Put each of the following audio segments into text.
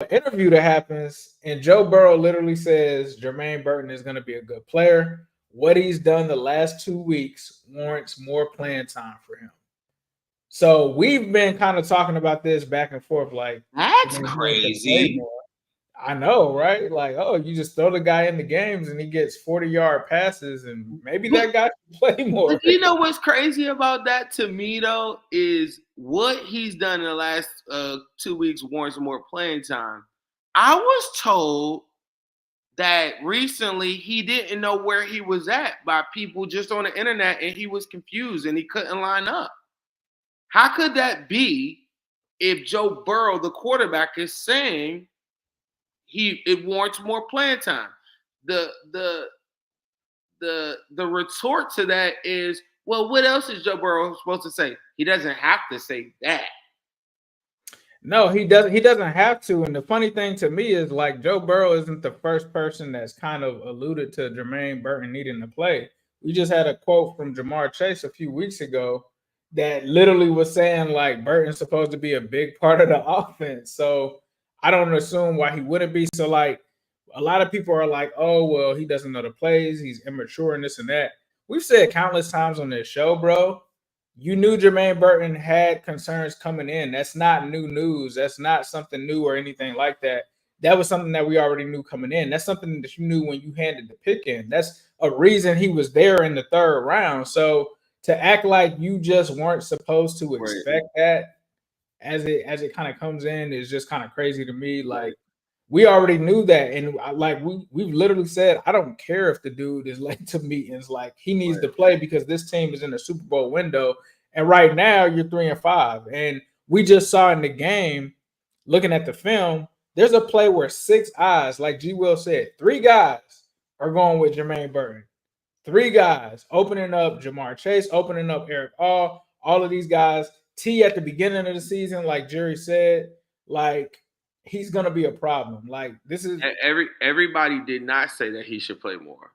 interview that happens, and Joe Burrow literally says Jermaine Burton is going to be a good player. What he's done the last 2 weeks warrants more playing time for him. So we've been kind of talking about this back and forth, like, I That's mean, he needs to play crazy. more. I know, right? Like, oh, you just throw the guy in the games and he gets 40-yard passes, and maybe But, that guy should play more. but you know what's crazy about that to me though is what he's done in the last 2 weeks warrants more playing time. I was told that recently he didn't know where he was at by people just on the internet and he was confused and he couldn't line up. How could that be if Joe Burrow, the quarterback, is saying it warrants more playing time? The the the retort to that is, well, what else is Joe Burrow supposed to say? He doesn't have to say that. No, he doesn't. He doesn't have to. And the funny thing to me is, like, Joe Burrow isn't the first person that's kind of alluded to Jermaine Burton needing to play. We just had a quote from Jamar Chase a few weeks ago that literally was saying like Burton's supposed to be a big part of the offense. So I don't assume why he wouldn't be. So like a lot of people are like, oh well, he doesn't know the plays, he's immature and this and that. We've said countless times on this show, bro, you knew Jermaine Burton had concerns coming in. That's not new news. That's not something new or anything like that. That was something that we already knew coming in. That's something that you knew when you handed the pick in. That's a reason he was there in the third round. So to act like you just weren't supposed to Right. expect that as it kind of comes in is just kind of crazy to me. Right. Like we already knew that, and like we've literally said, I don't care if the dude is late to meetings. Like he needs Right. to play because this team is in a Super Bowl window, and right now you're 3-5, and we just saw in the game, looking at the film, there's a play where six eyes, like G. Will said, three guys are going with Jermaine Burton. Three guys opening up Jamar Chase, opening up Eric all of these guys. T at the beginning of the season, like Jerry said, like he's gonna be a problem. Like this is Everybody did not say that he should play more.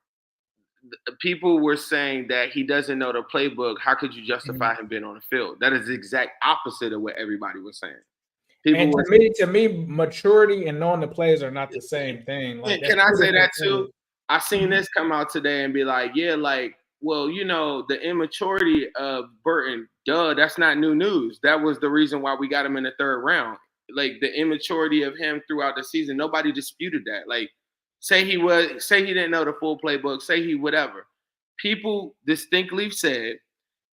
People were saying that he doesn't know the playbook. How could you justify him being on the field? That is the exact opposite of what everybody was saying. People and were to me, maturity and knowing the plays are not the same thing. Like that's Can I two say that different too? things. I seen this come out today and be like, yeah, like, well, you know, the immaturity of Burton, duh, that's not new news. That was the reason why we got him in the third round. Like the immaturity of him throughout the season, nobody disputed that. Like, say he didn't know the full playbook, say he whatever. People distinctly said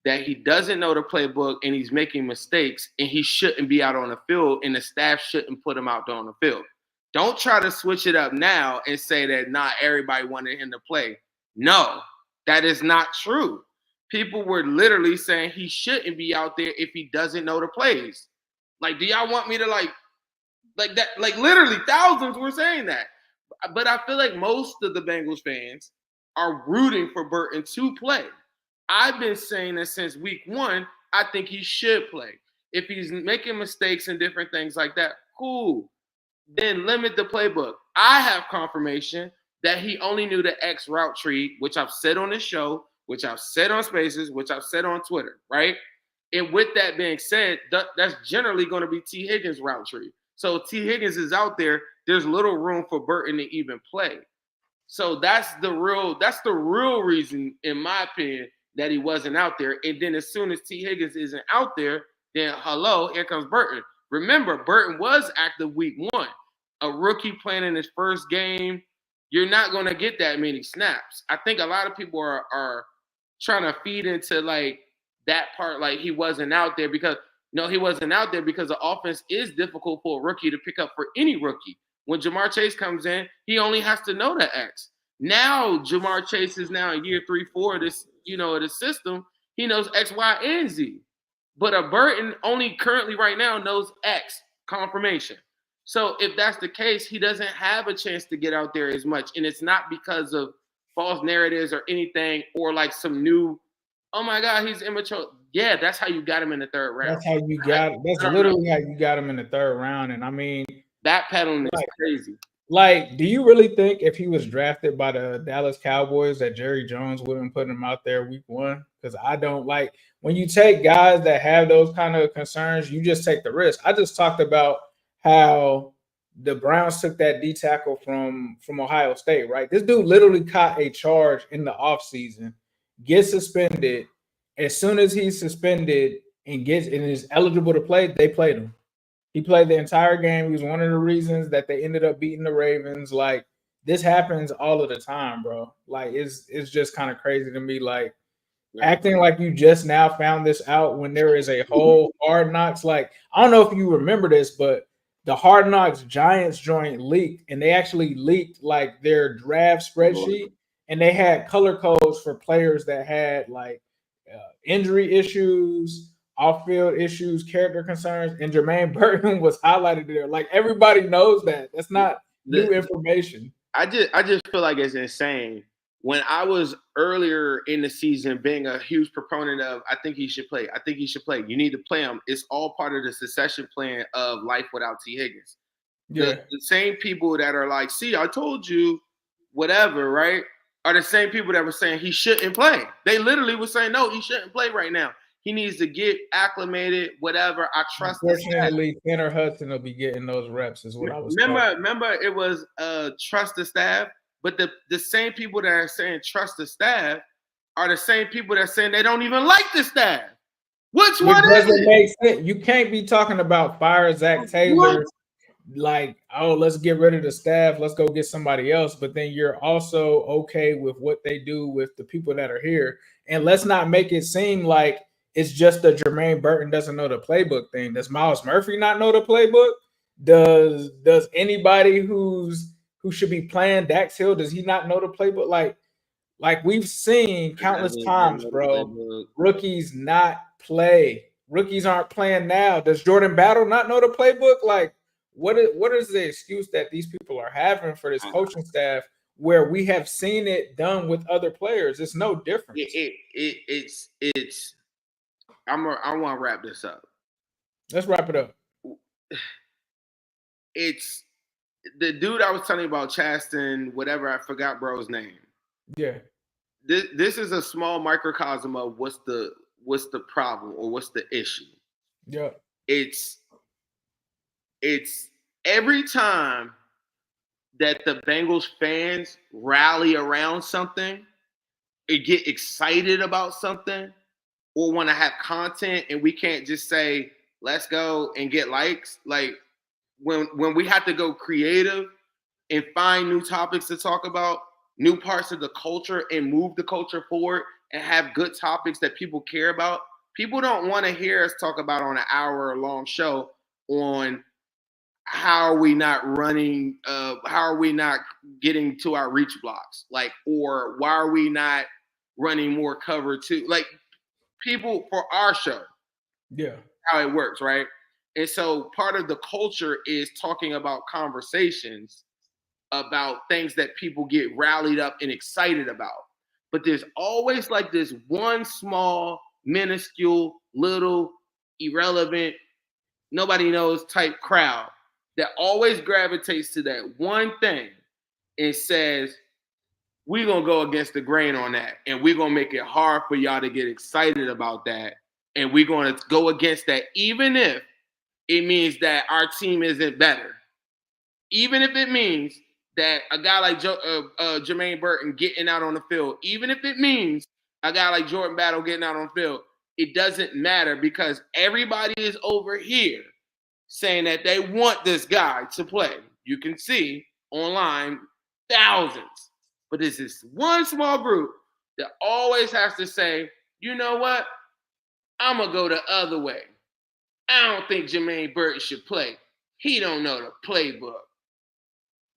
that he doesn't know the playbook and he's making mistakes and he shouldn't be out on the field and the staff shouldn't put him out on the field. Don't try to switch it up now and say that not everybody wanted him to play. No, that is not true. People were literally saying he shouldn't be out there if he doesn't know the plays. Like, do y'all want me to like that? Like literally thousands were saying that. But I feel like most of the Bengals fans are rooting for Burton to play. I've been saying that since week one. I think he should play. If he's making mistakes and different things like that, cool. Then limit the playbook. I have confirmation that he only knew the X route tree, which I've said on this show, which I've said on Spaces, which I've said on Twitter, right? And with that being said, that's generally going to be Tee Higgins' route tree. So if Tee Higgins is out there, there's little room for Burton to even play. So that's the real reason, in my opinion, that he wasn't out there. And then as soon as Tee Higgins isn't out there, then hello, here comes Burton. Remember, Burton was active week one. A rookie playing in his first game, you're not going to get that many snaps. I think a lot of people are trying to feed into like that part, like he wasn't out there because no, he wasn't out there because the offense is difficult for a rookie to pick up for any rookie. When Jamar Chase comes in, he only has to know the X. Now Jamar Chase is now in year 3-4 of this, of the system. He knows X, Y, and Z. But a Burton only currently right now knows X confirmation. So if that's the case, he doesn't have a chance to get out there as much. And it's not because of false narratives or anything or like some new, oh my God, he's immature. Yeah, that's how you got him in the third round. That's how you got. That's literally how you got him in the third round. And I mean, backpedaling is crazy. Like, do you really think if he was drafted by the Dallas Cowboys that Jerry Jones wouldn't put him out there week one? Because I don't like when you take guys that have those kind of concerns, you just take the risk. I just talked about how the Browns took that D tackle from Ohio State, right? This dude literally caught a charge in the offseason, gets suspended. As soon as he's suspended and is eligible to play, they played him. He played the entire game. He was one of the reasons that they ended up beating the Ravens. Like, this happens all of the time, bro. Like, it's just kind of crazy to me. Like, acting like you just now found this out when there is a whole Hard Knocks. Like, I don't know if you remember this, but the Hard Knocks Giants joint leaked, and they actually leaked like their draft spreadsheet, and they had color codes for players that had like injury issues, off-field issues, character concerns, and Jermaine Burton was highlighted there. Like, everybody knows that. That's not new information. I just feel like it's insane. When I was earlier in the season being a huge proponent of, I think he should play. I think he should play. You need to play him. It's all part of the succession plan of life without Tee Higgins. Yeah. The same people that are like, see, I told you, whatever, right, are the same people that were saying he shouldn't play. They literally were saying, no, he shouldn't play right now. He needs to get acclimated, whatever. I trust. Unfortunately, Tanner Hudson will be getting those reps, is what I was Remember, it was trust the staff. But the same people that are saying trust the staff are the same people that are saying they don't even like the staff. Which one is it? Make sense. You can't be talking about fire Zach Taylor, like, oh, let's get rid of the staff, let's go get somebody else. But then you're also okay with what they do with the people that are here. And let's not make it seem like it's just the Jermaine Burton doesn't know the playbook thing. Does Myles Murphy not know the playbook? Does anybody who should be playing Dax Hill, does he not know the playbook? Like we've seen countless times, bro, rookies not play. Rookies aren't playing now. Does Jordan Battle not know the playbook? Like, what is the excuse that these people are having for this coaching staff where we have seen it done with other players? It's no different. It's I want to wrap this up. Let's wrap it up. It's the dude I was telling you about, Chaston, whatever, I forgot bro's name. Yeah. This is a small microcosm of what's the problem or what's the issue. Yeah. It's every time that the Bengals fans rally around something, or get excited about something, or want to have content, and we can't just say, let's go and get likes. Like, when we have to go creative and find new topics to talk about, new parts of the culture, and move the culture forward and have good topics that people care about, people don't want to hear us talk about on an hour-long show on how are we not running, how are we not getting to our reach blocks, like, or why are we not running more cover two, like, people for our show. Yeah. How it works, right? And so part of the culture is talking about conversations about things that people get rallied up and excited about. But there's always like this one small, minuscule, little, irrelevant, nobody knows type crowd that always gravitates to that one thing and says, we're going to go against the grain on that. And we're going to make it hard for y'all to get excited about that. And we're going to go against that, even if it means that our team isn't better. Even if it means that a guy like Jermaine Burton getting out on the field, even if it means a guy like Jordan Battle getting out on the field, it doesn't matter, because everybody is over here saying that they want this guy to play. You can see online thousands. But there's this one small group that always has to say, you know what? I'm going to go the other way. I don't think Jermaine Burton should play. He don't know the playbook.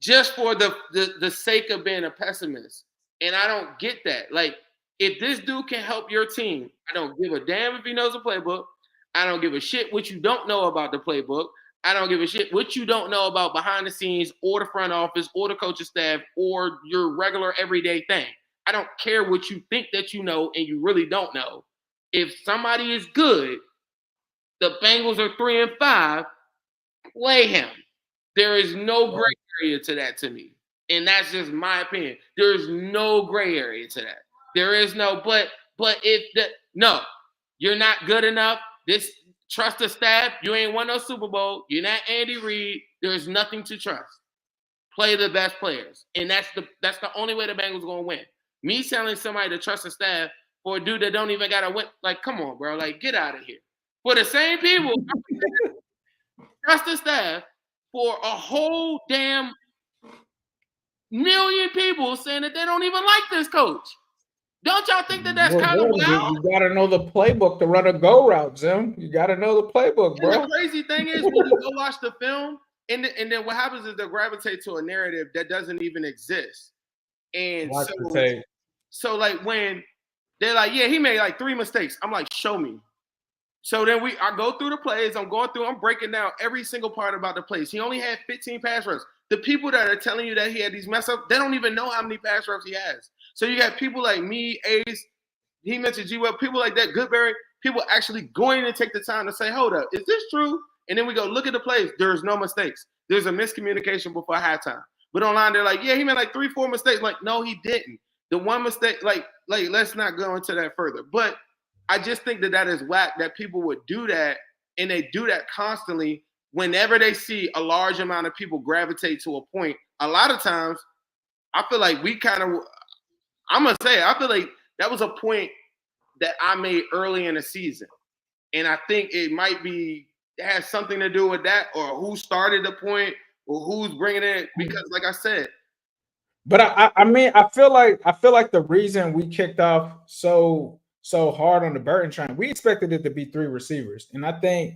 Just for the sake of being a pessimist. And I don't get that. Like, if this dude can help your team, I don't give a damn if he knows the playbook. I don't give a shit what you don't know about the playbook. I don't give a shit what you don't know about behind the scenes or the front office or the coaching staff or your regular everyday thing. I don't care what you think that you know and you really don't know. If somebody is good, the Bengals are 3-5, play him. There is no gray area to that to me. And that's just my opinion. There is no gray area to that. There is no, but if no, you're not good enough. Trust the staff. You ain't won no Super Bowl. You're not Andy Reid. There's nothing to trust. Play the best players. And that's the only way the Bengals are going to win. Me telling somebody to trust the staff for a dude that don't even got to win. Like, come on, bro. Like, get out of here. For the same people, trust the staff for a whole damn million people saying that they don't even like this coach. Don't y'all think that that's kind of wild? You got to know the playbook to run a go route, Zim. You got to know the playbook, bro. And the crazy thing is when you go watch the film, and then what happens is they'll gravitate to a narrative that doesn't even exist. And so like when they're like, yeah, he made like 3 mistakes. I'm like, show me. So then I go through the plays. I'm breaking down every single part about the plays. He only had 15 pass reps. The people that are telling you that he had these mess ups, they don't even know how many pass reps he has. So you got people like me, Ace, he mentioned G-Well, people like that, Goodberry, people actually going to take the time to say, hold up, is this true? And then we go look at the plays. There's no mistakes. There's a miscommunication before halftime. But online, they're like, yeah, he made like 3-4 mistakes. Like, no, he didn't. The one mistake, like let's not go into that further. But I just think that is whack that people would do that, and they do that constantly whenever they see a large amount of people gravitate to a point. A lot of times, I feel like I feel like that was a point that I made early in the season. And I think it has something to do with that, or who started the point, or who's bringing it, because like I said. But I mean, I feel like the reason we kicked off so hard on the Burton train, we expected it to be 3 receivers. And I think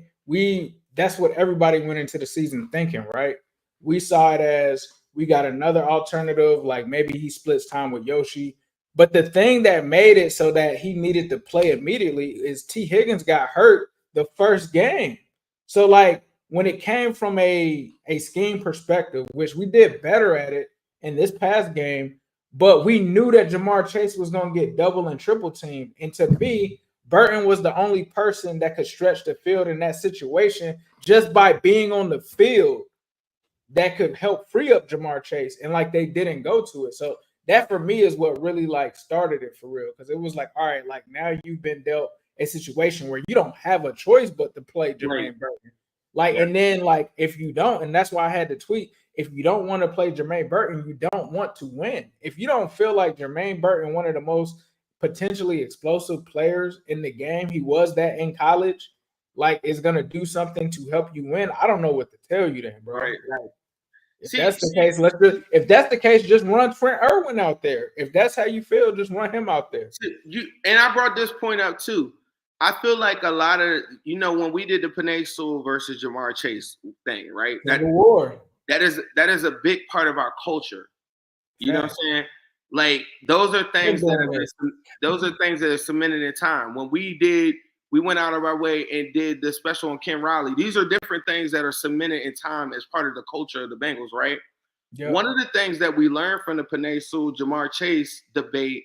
that's what everybody went into the season thinking, right? We saw it as we got another alternative, like maybe he splits time with Yoshi. But the thing that made it so that he needed to play immediately is Tee Higgins got hurt the first game. So like when it came from a scheme perspective, which we did better at it in this past game, but we knew that Ja'Marr Chase was going to get double and triple teamed. And to me, Burton was the only person that could stretch the field in that situation just by being on the field that could help free up Ja'Marr Chase. And like they didn't go to it. So that for me is what really like started it for real. Because it was like, all right, like now you've been dealt a situation where you don't have a choice but to play Jermaine Burton. Like, and then like if you don't, and that's why I had to tweet, if you don't want to play Jermaine Burton, you don't want to win. If you don't feel like Jermaine Burton, one of the most potentially explosive players in the game, he was that in college, like is gonna do something to help you win, I don't know what to tell you then, bro. Right. If that's the case, just run Trent Irwin out there. If that's how you feel, just run him out there. And I brought this point up too. I feel like a lot of, when we did the Penei Sewell versus Ja'Marr Chase thing, right? That is a big part of our culture. You know what I'm saying? Like those are things that are cemented in time. When we went out of our way and did the special on Ken Riley. These are different things that are cemented in time as part of the culture of the Bengals, right? Yeah. One of the things that we learned from the Penei Sewell, Ja'Marr Chase debate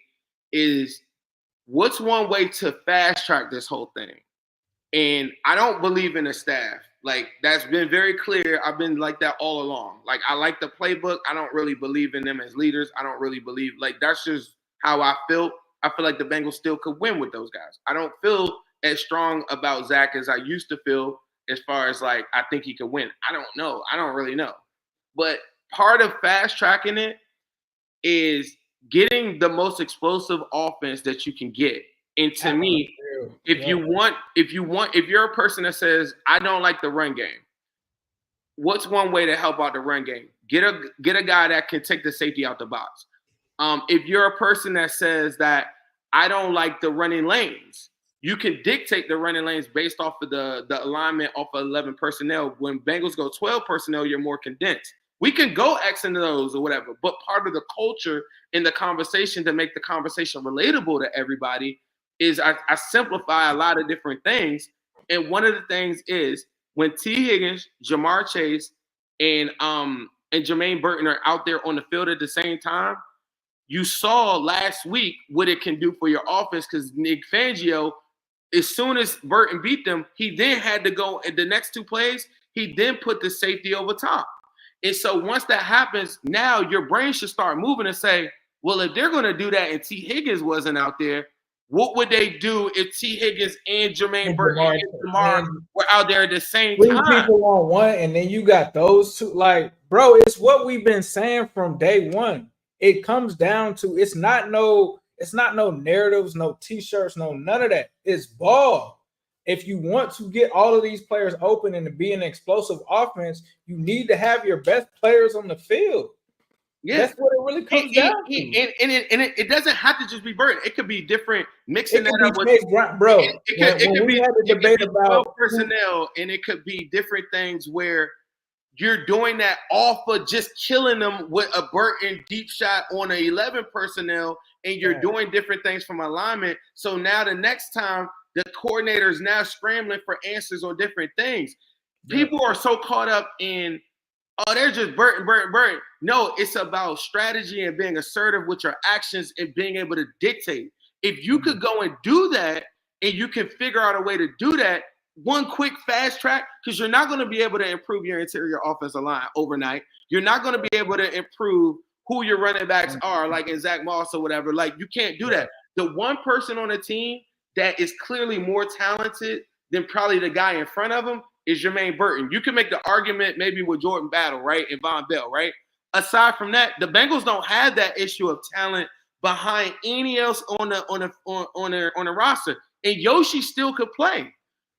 is what's one way to fast track this whole thing? And I don't believe in the staff. Like, that's been very clear. I've been like that all along. Like, I like the playbook. I don't really believe in them as leaders. I don't really believe, like, that's just how I feel. I feel like the Bengals still could win with those guys. I don't feel as strong about Zach as I used to feel as far as, like, I think he could win. I don't know. I don't really know. But part of fast tracking it is getting the most explosive offense that you can get. And to me, if you're a person that says, I don't like the run game, what's one way to help out the run game? Get a guy that can take the safety out the box. If you're a person that says that I don't like the running lanes, you can dictate the running lanes based off of the alignment off of 11 personnel. When Bengals go 12 personnel, you're more condensed. We can go X into those or whatever, but part of the culture in the conversation to make the conversation relatable to everybody is I simplify a lot of different things. And one of the things is when Tee Higgins, Ja'Marr Chase, and Jermaine Burton are out there on the field at the same time, you saw last week what it can do for your offense, because Nick Fangio, as soon as Burton beat them, he then had to go in the next 2 plays, he then put the safety over top. And so once that happens, now your brain should start moving and say, well, if they're going to do that and Tee Higgins wasn't out there, what would they do if Tee Higgins and Jermaine And Burton and Jamar were out there at the same three time? people on one, and then you got those two. Like, bro, it's what we've been saying from day one. It comes down to it's not no narratives, no t-shirts, no none of that. It's ball. If you want to get all of these players open and to be an explosive offense, you need to have your best players on the field. Yeah, that's what it really comes down to. It doesn't have to just be Burton. It could be different. Mixing that up with bro. It could be debate about personnel, and it could be different things where you're doing that off of just killing them with a Burton deep shot on an 11 personnel, and you're doing different things from alignment. So now the next time the coordinator is now scrambling for answers on different things. People are so caught up in, oh, they're just Burton. No, it's about strategy and being assertive with your actions and being able to dictate. If you could go and do that and you can figure out a way to do that, one quick fast track, because you're not going to be able to improve your interior offensive line overnight. You're not going to be able to improve who your running backs are, like in Zach Moss or whatever. Like, you can't do that. The one person on the team that is clearly more talented than probably the guy in front of him is Jermaine Burton. You can make the argument maybe with Jordan Battle, right, and Von Bell, right? Aside from that, the Bengals don't have that issue of talent behind any else on the roster. And Yoshi still could play.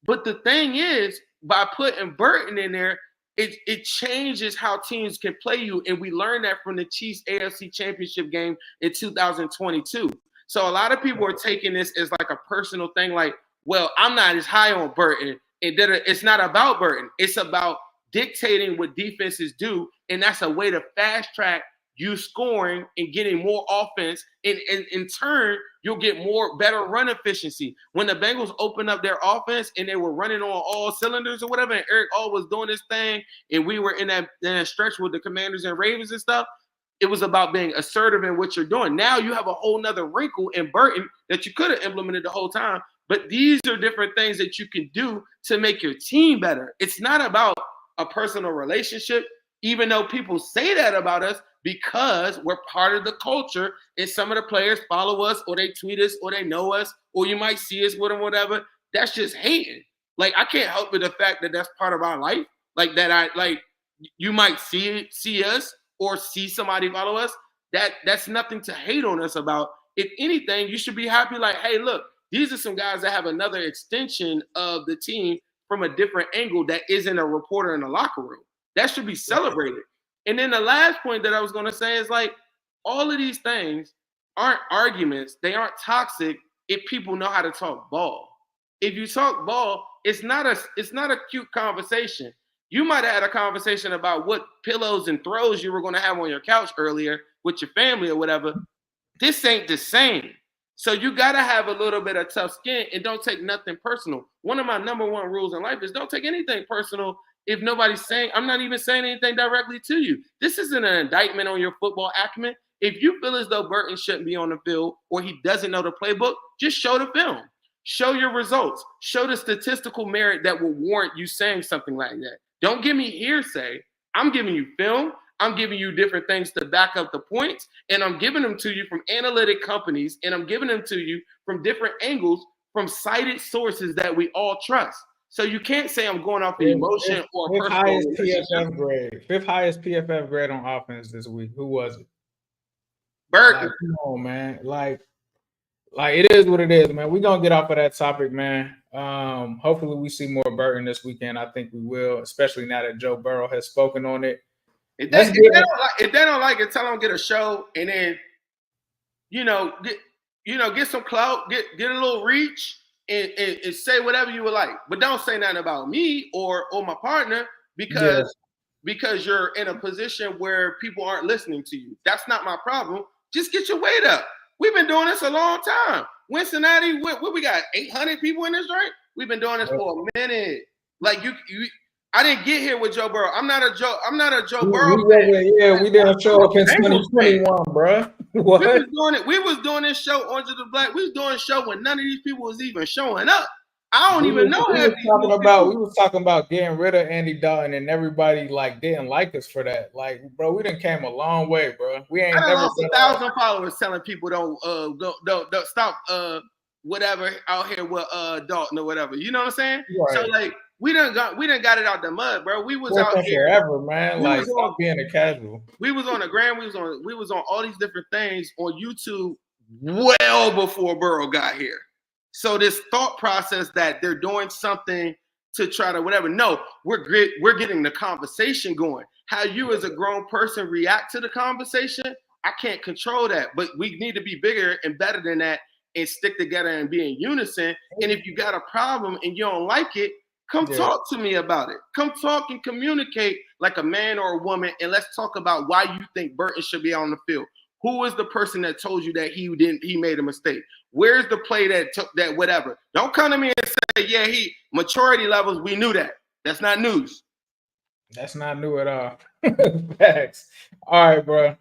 But the thing is, by putting Burton in there, it changes how teams can play you. And we learned that from the Chiefs AFC Championship game in 2022. So a lot of people are taking this as like a personal thing, like, well, I'm not as high on Burton. And it's not about Burton. It's about dictating what defenses do. And that's a way to fast track you scoring and getting more offense. And in turn, you'll get better run efficiency. When the Bengals opened up their offense and they were running on all cylinders or whatever, and Eric All was doing this thing, and we were in that stretch with the Commanders and Ravens and stuff, it was about being assertive in what you're doing. Now you have a whole nother wrinkle in Burton that you could have implemented the whole time. But these are different things that you can do to make your team better. It's not about a personal relationship, even though people say that about us because we're part of the culture and some of the players follow us or they tweet us or they know us or you might see us with them, whatever. That's just hating. Like, I can't help with the fact that that's part of our life. Like, that you might see us or see somebody follow us. That's nothing to hate on us about. If anything, you should be happy like, hey, look, these are some guys that have another extension of the team from a different angle that isn't a reporter in the locker room. That should be celebrated. And then the last point that I was going to say is, like, all of these things aren't arguments. They aren't toxic if people know how to talk ball. If you talk ball, it's not a cute conversation. You might have had a conversation about what pillows and throws you were going to have on your couch earlier with your family or whatever. This ain't the same. So you got to have a little bit of tough skin and don't take nothing personal. One of my number one rules in life is don't take anything personal if nobody's saying, I'm not even saying anything directly to you. This isn't an indictment on your football acumen. If you feel as though Burton shouldn't be on the field or he doesn't know the playbook, just show the film. Show your results. Show the statistical merit that will warrant you saying something like that. Don't give me hearsay. I'm giving you film. I'm giving you different things to back up the points, and I'm giving them to you from analytic companies, and I'm giving them to you from different angles, from cited sources that we all trust. So you can't say I'm going off the emotion or Fifth highest PFF grade on offense this week. Who was it? Burton. Like, come on, man. Like it is what it is, man. We're gonna get off of that topic, man. Hopefully we see more Burton this weekend. I think we will, especially now that Joe Burrow has spoken on it. If they don't like it, tell them get a show and then, get some clout, get a little reach and say whatever you would like. But don't say nothing about me or my partner because you're in a position where people aren't listening to you. That's not my problem. Just get your weight up. We've been doing this a long time. Wincinnati, what we got? 800 people in this joint? We've been doing this for a minute. Like I didn't get here with Joe Burrow. I'm not a Joe Burrow fan. We did a show up in 2021, bro. What? We was doing this show, Orange is the Black. We was doing a show when none of these people was even showing up. I don't even know. We was talking about getting rid of Andy Dalton, and everybody didn't like us for that. Like, bro, we done came a long way, bro. We ain't never lost 1,000 followers telling people don't stop whatever out here with Dalton or whatever. You know what I'm saying? Right. So like we done got it out the mud, bro. We was Worth out it here forever, man. we Like, was stop on being a casual. we was on the gram, we was on all these different things on YouTube well before Burrow got here. So this thought process that they're doing something to try to whatever. No, we're getting the conversation going. How you as a grown person react to the conversation, I can't control that. But we need to be bigger and better than that and stick together and be in unison. And if you got a problem and you don't like it, come talk to me about it. Come talk and communicate like a man or a woman, and let's talk about why you think Burton should be on the field. Who is the person that told you that he made a mistake? Where's the play that took that whatever? Don't come to me and say, yeah, he maturity levels, we knew that. That's not news. That's not new at all. Facts. All right, bro.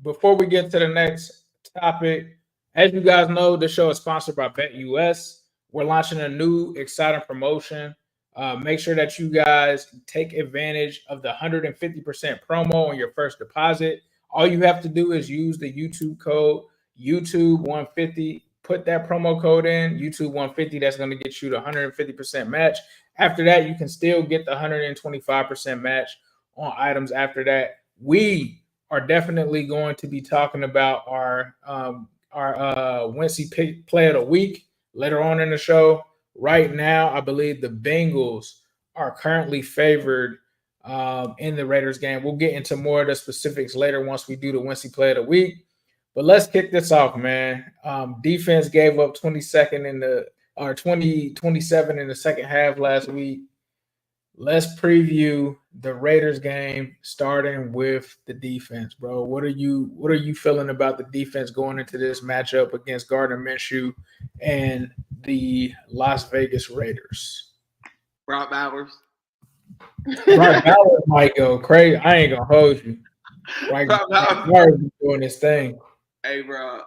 Before we get to the next topic, as you guys know, the show is sponsored by BETUS. We're launching a new exciting promotion. Make sure that you guys take advantage of the 150% promo on your first deposit. All you have to do is use the YouTube code YouTube150. Put that promo code in, YouTube150. That's going to get you the 150% match. After that, you can still get the 125% match on items after that. We are definitely going to be talking about our Wincy play of the week later on in the show. Right now, I believe the Bengals are currently favored in the Raiders game. We'll get into more of the specifics later once we do the Wincy play of the week. But let's kick this off, man. Defense gave up 27 in the second half last week. Let's preview the Raiders game, starting with the defense, bro. What are you feeling about the defense going into this matchup against Gardner Minshew and the Las Vegas Raiders? Brock Bowers. Brock Bowers might go crazy. I ain't gonna hold you. Like, Brock Bowers is doing this thing. Hey, bro.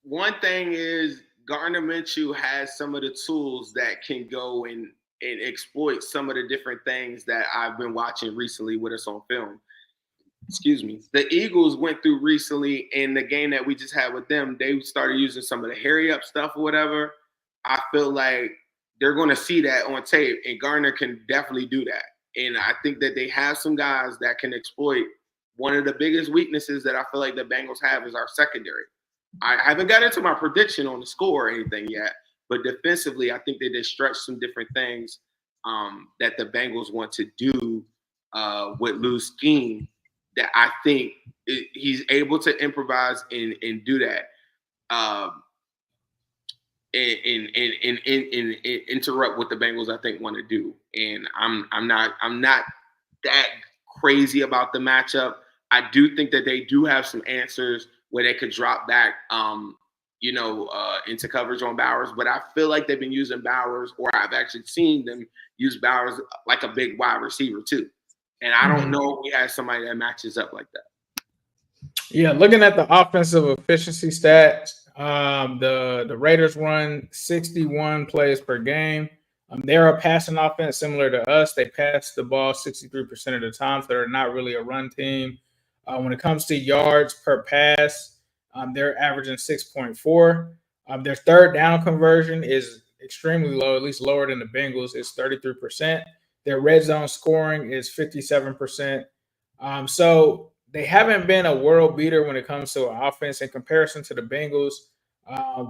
One thing is Gardner Minshew has some of the tools that can go and exploit some of the different things that I've been watching recently with us on film. Excuse me. The Eagles went through recently in the game that we just had with them. They started using some of the hurry up stuff or whatever. I feel like they're going to see that on tape, and Gardner can definitely do that. And I think that they have some guys that can exploit. One of the biggest weaknesses that I feel like the Bengals have is our secondary. I haven't got into my prediction on the score or anything yet, but defensively, I think that they stretch some different things that the Bengals want to do with Lou's scheme that I think he's able to improvise and do that and interrupt what the Bengals I think want to do. And I'm not that crazy about the matchup. I do think that they do have some answers where they could drop back, into coverage on Bowers. But I feel like they've been using Bowers, or I've actually seen them use Bowers like a big wide receiver too. And I don't know if we have somebody that matches up like that. Yeah, looking at the offensive efficiency stats, the Raiders run 61 plays per game. They're a passing offense similar to us. They pass the ball 63% of the time, so they're not really a run team. When it comes to yards per pass, they're averaging 6.4. Their third down conversion is extremely low, at least lower than the Bengals. It's 33%. Their red zone scoring is 57%. So they haven't been a world beater when it comes to offense. In comparison to the Bengals,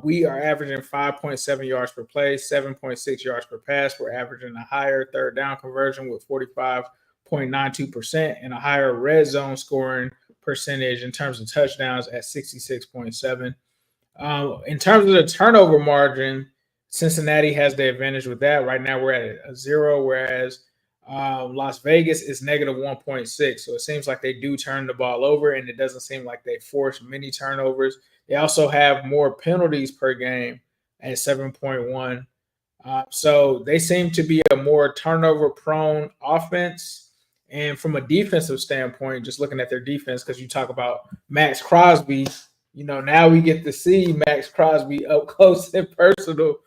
we are averaging 5.7 yards per play, 7.6 yards per pass. We're averaging a higher third down conversion with 45.92% and a higher red zone scoring percentage in terms of touchdowns at 66.7. In terms of the turnover margin, Cincinnati has the advantage with that. Right now we're at a 0, whereas Las Vegas is negative 1.6. So it seems like they do turn the ball over, and it doesn't seem like they force many turnovers. They also have more penalties per game at 7.1. So they seem to be a more turnover-prone offense. And from a defensive standpoint, just looking at their defense, because you talk about Maxx Crosby, now we get to see Maxx Crosby up close and personal.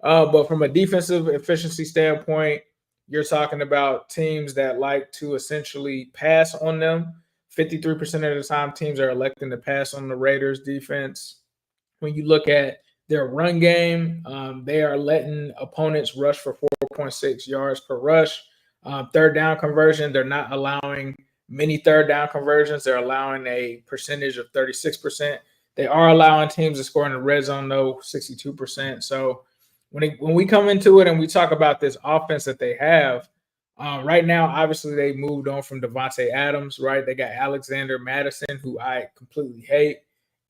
But from a defensive efficiency standpoint, you're talking about teams that like to essentially pass on them. 53% of the time, teams are electing to pass on the Raiders defense. When you look at their run game, they are letting opponents rush for 4.6 yards per rush. Third down conversion, they're not allowing many third down conversions. They're allowing a percentage of 36%. They are allowing teams to score in the red zone, though, 62%. So when we come into it and we talk about this offense that they have, right now, obviously, they moved on from Devontae Adams, right? They got Alexander Madison, who I completely hate.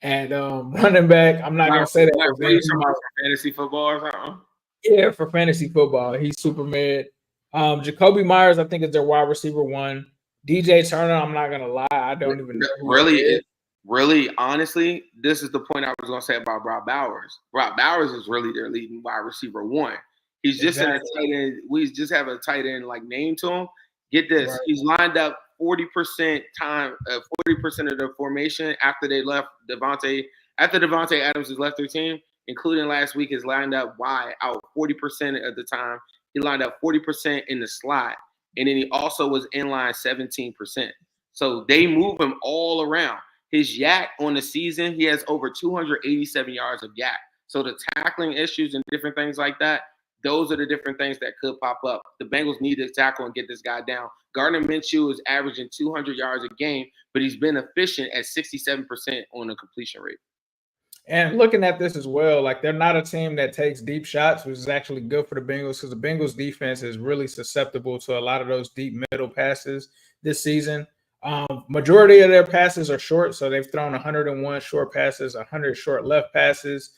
And running back, I'm not going to say that. For fantasy football or something? Yeah, for fantasy football. He's super mid. Jacoby Myers, I think, is their wide receiver 1. DJ Turner, I'm not going to lie. I don't even know. Really, honestly, this is the point I was going to say about Brock Bowers. Brock Bowers is really their leading wide receiver 1. He's just in a tight end. We just have a tight end like name to him. Get this. Right. He's lined up 40% time, 40% of the formation after they left Devontae. After Devontae Adams has left their team, including last week, is lined up wide out 40% of the time. He lined up 40% in the slot, and then he also was in line 17%. So they move him all around. His yak on the season, he has over 287 yards of yak. So the tackling issues and different things like that, those are the different things that could pop up. The Bengals need to tackle and get this guy down. Gardner Minshew is averaging 200 yards a game, but he's been efficient at 67% on the completion rate. And looking at this as well, like they're not a team that takes deep shots, which is actually good for the Bengals because the Bengals defense is really susceptible to a lot of those deep middle passes this season. Majority of their passes are short, so they've thrown 101 short passes, 100 short left passes,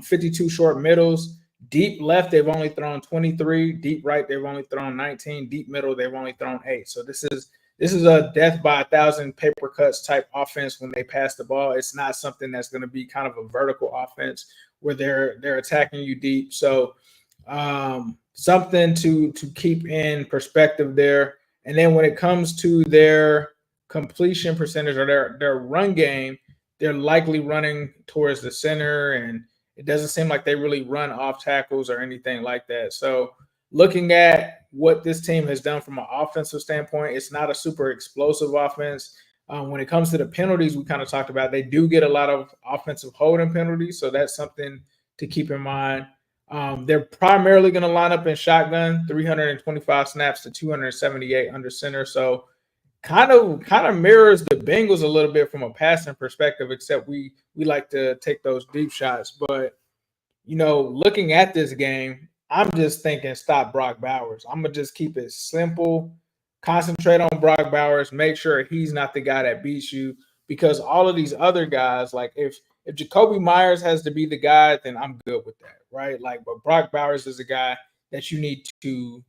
52 short middles. Deep left, they've only thrown 23. Deep right, they've only thrown 19. Deep middle, they've only thrown 8. So this is a death by 1,000 paper cuts type offense when they pass the ball. It's not something that's going to be kind of a vertical offense where they're attacking you deep. So something to keep in perspective there. And then when it comes to their completion percentage or their run game, they're likely running towards the center, and it doesn't seem like they really run off tackles or anything like that. So looking at what this team has done from an offensive standpoint, it's not a super explosive offense. When it comes to the penalties, we kind of talked about, they do get a lot of offensive holding penalties, so that's something to keep in mind. They're primarily going to line up in shotgun, 325 snaps to 278 under center. So kind of mirrors the Bengals a little bit from a passing perspective, except we like to take those deep shots. But, looking at this game, I'm just thinking stop Brock Bowers. I'm going to just keep it simple, concentrate on Brock Bowers, make sure he's not the guy that beats you, because all of these other guys, like if Jacoby Myers has to be the guy, then I'm good with that, right? Like, but Brock Bowers is a guy that you need to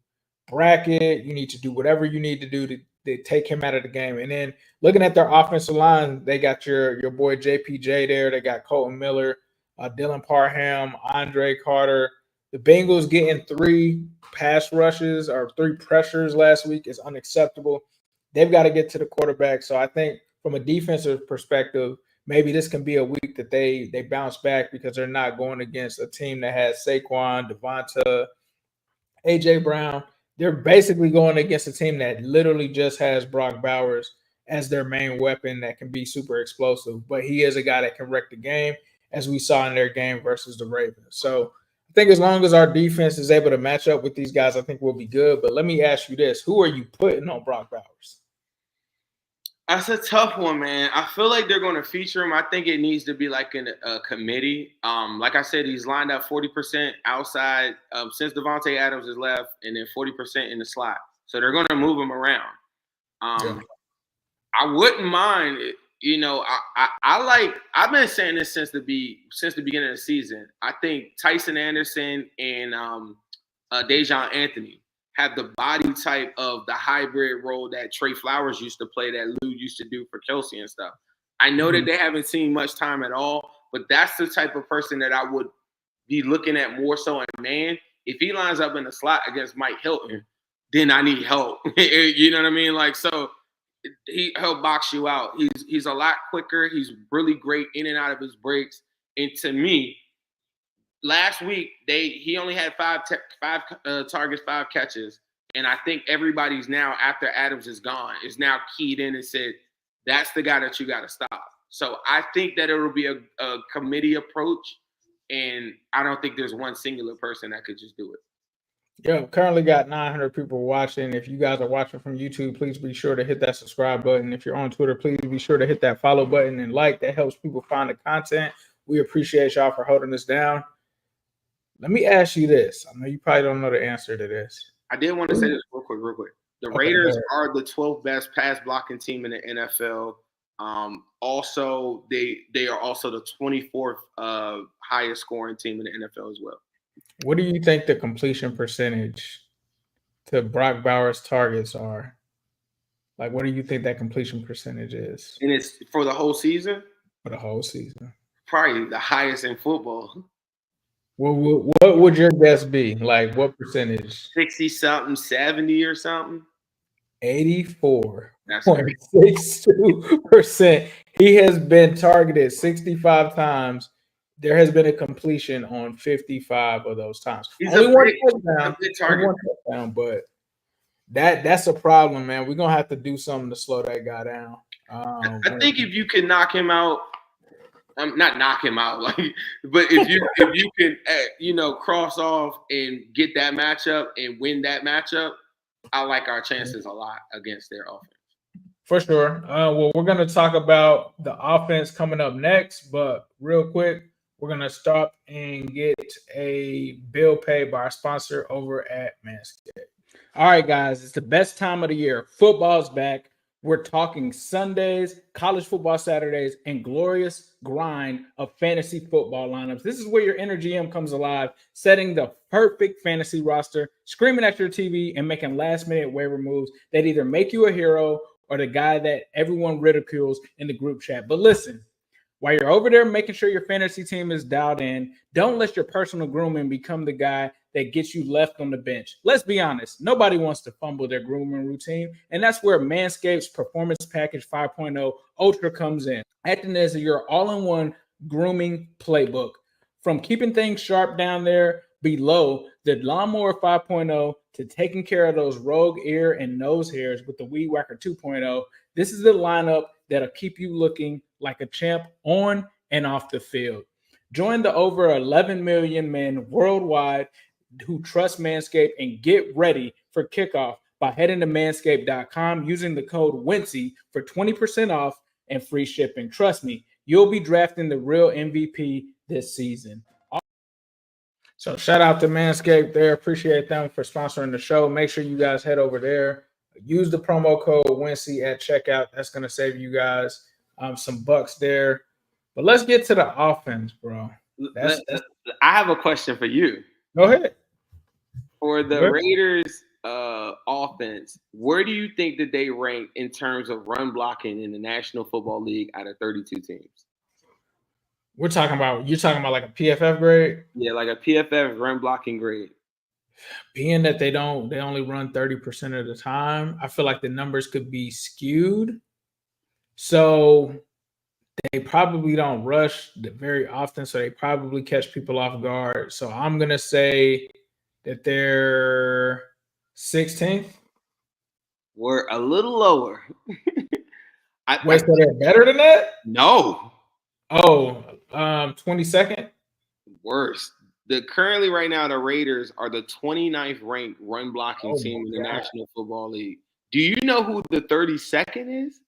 bracket. You need to do whatever you need to do to take him out of the game. And then looking at their offensive line, they got your boy JPJ there. They got Colton Miller, Dylan Parham, Andre Carter. The Bengals getting 3 pass rushes or 3 pressures last week is unacceptable. They've got to get to the quarterback. So I think from a defensive perspective, maybe this can be a week that they bounce back because they're not going against a team that has Saquon, Devonta, A.J. Brown. They're basically going against a team that literally just has Brock Bowers as their main weapon that can be super explosive. But he is a guy that can wreck the game, as we saw in their game versus the Ravens. So I think as long as our defense is able to match up with these guys, I think we'll be good. But let me ask you this. Who are you putting on Brock Bowers? That's a tough one, man. I feel like they're going to feature him. I think it needs to be like in a committee. Like I said, he's lined up 40% outside since Devontae Adams has left, and then 40% in the slot. So they're going to move him around. I wouldn't mind it. I've been saying this since the beginning of the season. I think Tyson Anderson and Dejon Anthony have the body type of the hybrid role that Trey Flowers used to play, that Lou used to do for Kelsey and stuff. I know that they haven't seen much time at all, but that's the type of person that I would be looking at more so in man. If he lines up in the slot against Mike Hilton, then I need help. You know what I mean? Like, so he'll box you out. He's a lot quicker. He's really great in and out of his breaks. And to me, last week he only had 5 targets, 5 catches, and I think everybody's now, after Adams is gone, is now keyed in and said that's the guy that you got to stop. So I think that it'll be a committee approach, and I don't think there's one singular person that could just do it. Yeah, currently got 900 people watching. If you guys are watching from YouTube, please be sure to hit that subscribe button. If you're on Twitter, please be sure to hit that follow button and like. That helps people find the content. We appreciate y'all for holding us down. Let me ask you this. I know you probably don't know the answer to this. I did want to say this real quick. The Raiders are the 12th best pass blocking team in the NFL. Also, they are also the 24th highest scoring team in the NFL as well. What do you think the completion percentage to Brock Bowers' targets are? Like, what do you think that completion percentage is? And it's for the whole season? For the whole season. Probably the highest in football. Well, what would your guess be? Like, what percentage? 60-something, 70 or something? 84.62%. He has been targeted 65 times. There has been a completion on 55 of those times. Only one touchdown, but that's a problem, man. We're gonna have to do something to slow that guy down. I think if you can knock him out, not knock him out, like, but if you can, cross off and get that matchup and win that matchup, I like our chances a lot against their offense. For sure. Well, we're going to talk about the offense coming up next, but real quick, we're going to stop and get a bill paid by our sponsor over at Manscaped. All right, guys, it's the best time of the year. Football's back. We're talking Sundays, college football Saturdays, and glorious grind of fantasy football lineups. This is where your inner GM comes alive, setting the perfect fantasy roster, screaming at your TV, and making last-minute waiver moves that either make you a hero or the guy that everyone ridicules in the group chat. But listen, while you're over there making sure your fantasy team is dialed in, don't let your personal grooming become the guy that gets you left on the bench. Let's be honest. Nobody wants to fumble their grooming routine, and that's where Manscaped's Performance Package 5.0 Ultra comes in, acting as your all-in-one grooming playbook. From keeping things sharp down there below the Lawnmower 5.0 to taking care of those rogue ear and nose hairs with the Weed Whacker 2.0, this is the lineup that'll keep you looking like a champ on and off the field. Join the over 11 million men worldwide who trust Manscaped and get ready for kickoff by heading to manscaped.com using the code Wincy for 20% off and free shipping. Trust me, you'll be drafting the real MVP this season. So shout out to Manscaped there. Appreciate them for sponsoring the show. Make sure you guys head over there. Use the promo code Wincy at checkout. That's going to save you guys some bucks there. But let's get to the offense, bro. I have a question for you. Go ahead. For the Raiders offense, where do you think that they rank in terms of run blocking in the National Football League out of 32 teams? You're talking about like a PFF grade? Yeah, like a PFF run blocking grade. Being that they only run 30% of the time, I feel like the numbers could be skewed. So they probably don't rush very often, so they probably catch people off guard. So I'm going to say that they're 16th. We're a little lower. Wait, so they're better than that? No. Oh, 22nd? Worse. Currently right now, the Raiders are the 29th ranked run blocking team in the National Football League. Do you know who the 32nd is?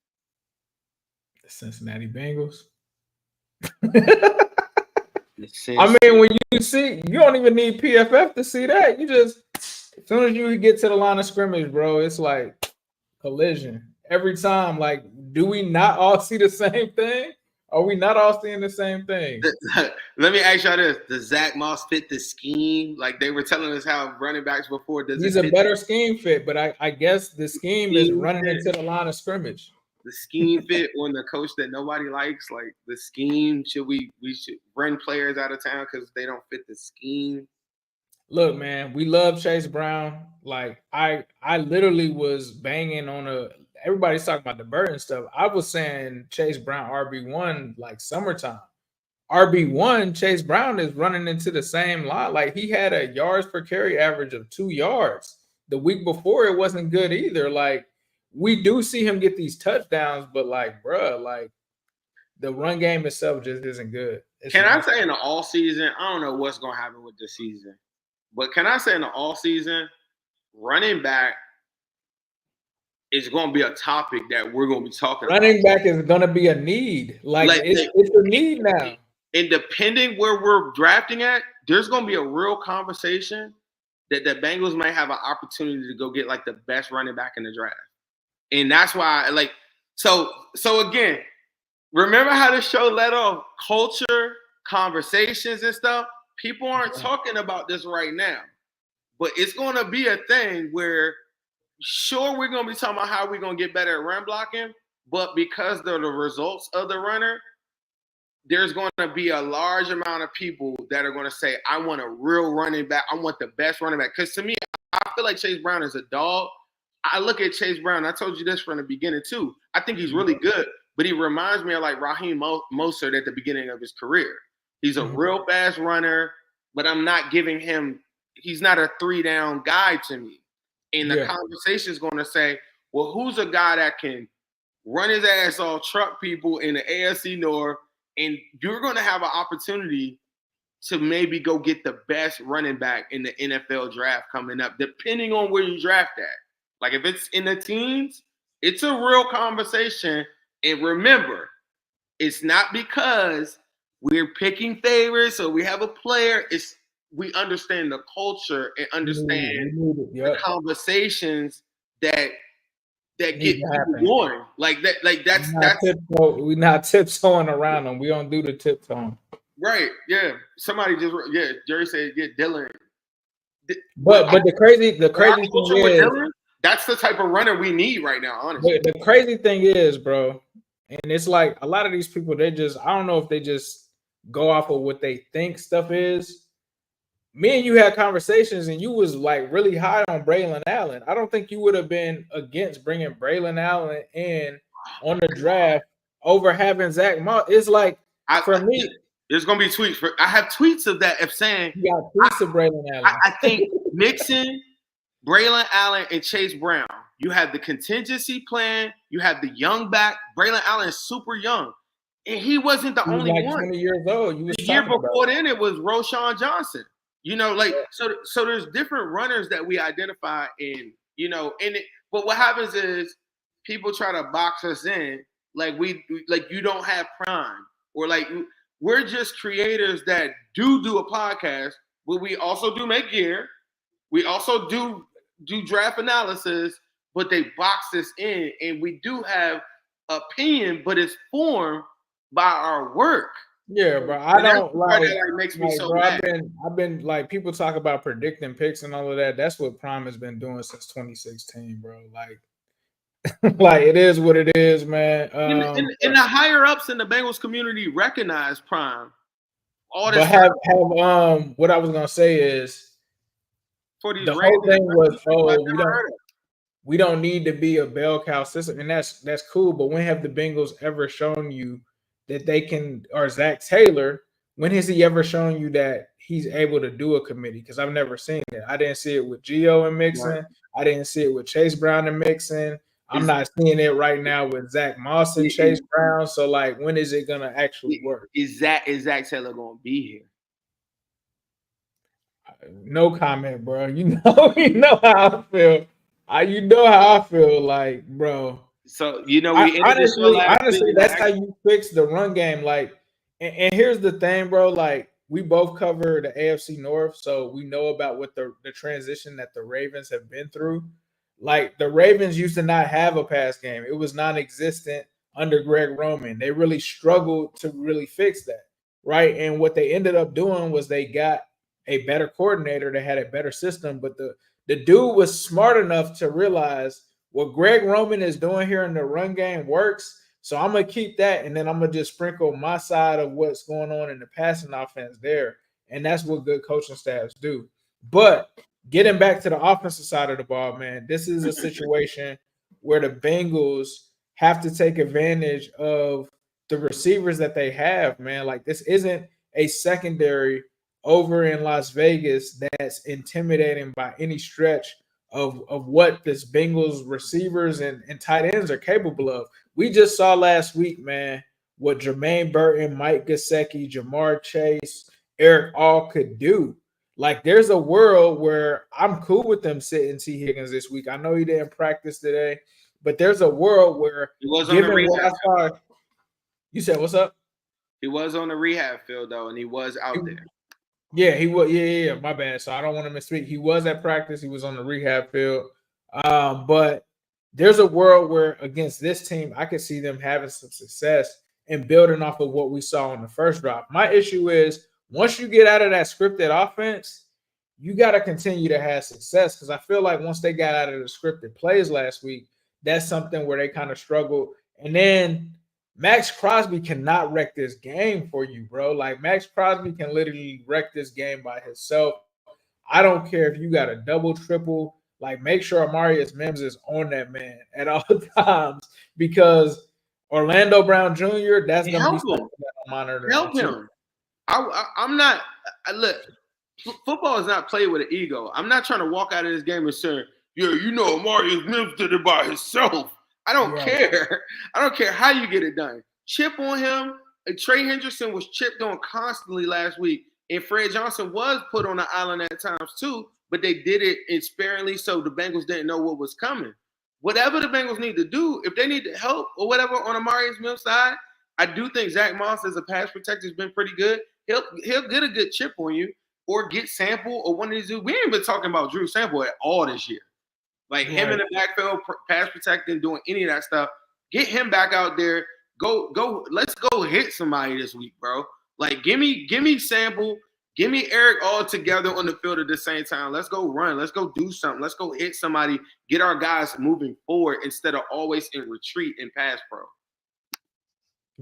The Cincinnati Bengals. I mean, when you see, you don't even need PFF to see that. You just, as soon as you get to the line of scrimmage, bro, it's like collision every time. Like, do we not all see the same thing? Are we not all seeing the same thing? Let me ask y'all this: does Zach Moss fit the scheme? Like they were telling us how running backs before. He's a better scheme fit, but I guess the scheme is running into the line of scrimmage. The scheme fit on the coach that nobody likes. Like the scheme, we should run players out of town because they don't fit the scheme. Look, man, we love Chase Brown. Like I literally was banging on everybody's talking about the Burton stuff. I was saying Chase Brown RB1 like summertime. RB1, Chase Brown is running into the same lot. Like he had a yards per carry average of 2 yards. The week before it wasn't good either. Like we do see him get these touchdowns, but like, bruh, like the run game itself just isn't good. Can I say in the all season? I don't know what's gonna happen with this season, but can I say in the all season, running back is gonna be a topic that we're gonna be talking about. Running back is gonna be a need. Like it's a need now. And depending where we're drafting at, there's gonna be a real conversation that the Bengals might have an opportunity to go get like the best running back in the draft. And that's why, like, so again, remember how the show led off culture, conversations, and stuff? People aren't talking about this right now, but it's going to be a thing where, sure, we're going to be talking about how we're going to get better at run blocking, but because of the results of the runner, there's going to be a large amount of people that are going to say, I want a real running back. I want the best running back. Because to me, I feel like Chase Brown is a dog. I look at Chase Brown. I told you this from the beginning, too. I think he's really good, but he reminds me of like Raheem Mostert at the beginning of his career. He's a real fast runner, but I'm not giving him – he's not a three-down guy to me. And the conversation is going to say, well, who's a guy that can run his ass off, truck people in the AFC North, and you're going to have an opportunity to maybe go get the best running back in the NFL draft coming up, depending on where you draft at. Like, if it's in the teens, it's a real conversation. And remember, it's not because we're picking favorites or we have a player. It's we understand the culture and understand the conversations that get people going. Like that. Like that's we're not tiptoeing around them. We don't do the tiptoeing. Right. Yeah. Somebody just Jerry said get Dylan. But the crazy thing is Dylan, that's the type of runner we need right now, honestly. The crazy thing is, bro, and it's like a lot of these people, I don't know if they just go off of what they think stuff is. Me and you had conversations and you was like really high on Braylon Allen. I don't think you would have been against bringing Braylon Allen in on the draft over having Zach Moss. It's like, for me, there's going to be tweets. I have tweets of that of saying, you got tweets of Braylon Allen. I think mixing Braylon Allen and Chase Brown. You have the contingency plan. You have the young back. Braylon Allen is super young. And he wasn't the only one. 20 years old. The year before then, it was Roshan Johnson. You know, like, so there's different runners that we identify in, you know, but what happens is people try to box us in like like you don't have prime, or like we're just creators that do a podcast, but we also do make gear. We also do draft analysis, but they box us in, and we do have opinion, but it's formed by our work. Yeah, bro. I don't like. That makes me so mad. I've been like, people talk about predicting picks and all of that. That's what Prime has been doing since 2016, bro. Like, like it is what it is, man. And the higher ups in the Bengals community recognize Prime. All this. But what I was gonna say is, the whole thing was, we don't need to be a bell cow system, and that's cool. But when have the Bengals ever shown you that they can, or Zach Taylor, when has he ever shown you that he's able to do a committee? Because I've never seen it. I didn't see it with Gio and Mixon. Right. I didn't see it with Chase Brown and Mixon. I'm not seeing it right now with Zach Moss and Chase Brown. So, like, when is it gonna actually work? Is Zach Taylor gonna be here? No comment, bro. You know how I feel. You know how I feel, like, bro. So, you know, honestly, that's how you fix the run game. Like, and here's the thing, bro. Like, we both cover the AFC North, so we know about what the transition that the Ravens have been through. Like, the Ravens used to not have a pass game. It was non-existent under Greg Roman. They really struggled to really fix that, right? And what they ended up doing was they got a better coordinator that had a better system, but the dude was smart enough to realize what Greg Roman is doing here in the run game works. So I'm going to keep that, and then I'm going to just sprinkle my side of what's going on in the passing offense there. And that's what good coaching staffs do. But getting back to the offensive side of the ball, man, this is a situation where the Bengals have to take advantage of the receivers that they have, man. Like, this isn't a secondary over in Las Vegas that's intimidating by any stretch of what this Bengals receivers and tight ends are capable of. We just saw last week, man, what Jermaine Burton, Mike Gesicki, Jamar Chase, Eric all could do. Like, there's a world where I'm cool with them sitting Tee Higgins this week. I know he didn't practice today, but there's a world where, He was on the given what I rehab. saw, you said, what's up? He was on the rehab field though, and he was out there. Yeah, he was. Yeah. My bad. So I don't want to misspeak. He was at practice. He was on the rehab field. But there's a world where against this team, I could see them having some success and building off of what we saw in the first drop. My issue is once you get out of that scripted offense, you got to continue to have success, because I feel like once they got out of the scripted plays last week, that's something where they kind of struggled. And then Maxx Crosby cannot wreck this game for you, bro. Like, Maxx Crosby can literally wreck this game by himself. I don't care if you got a double, triple. Like, make sure Amarius Mims is on that man at all times, because Orlando Brown Jr., that's going to be something that I'm monitoring. Help him. I'm not – look, football is not played with an ego. I'm not trying to walk out of this game and say, yeah, you know, Amarius Mims did it by himself. I don't care. I don't care how you get it done. Chip on him. Trey Hendrickson was chipped on constantly last week, and Fred Johnson was put on the island at times too, but they did it sparingly so the Bengals didn't know what was coming. Whatever the Bengals need to do, if they need to help or whatever on Amarius Mims' side, I do think Zach Moss as a pass protector has been pretty good. He'll get a good chip on you or get Sample or one of these dudes. We ain't been talking about Drew Sample at all this year. Like him in the backfield, pass protecting, doing any of that stuff. Get him back out there. Go. Let's go hit somebody this week, bro. Like, give me Sample, give me Eric all together on the field at the same time. Let's go run. Let's go do something. Let's go hit somebody. Get our guys moving forward instead of always in retreat and pass pro.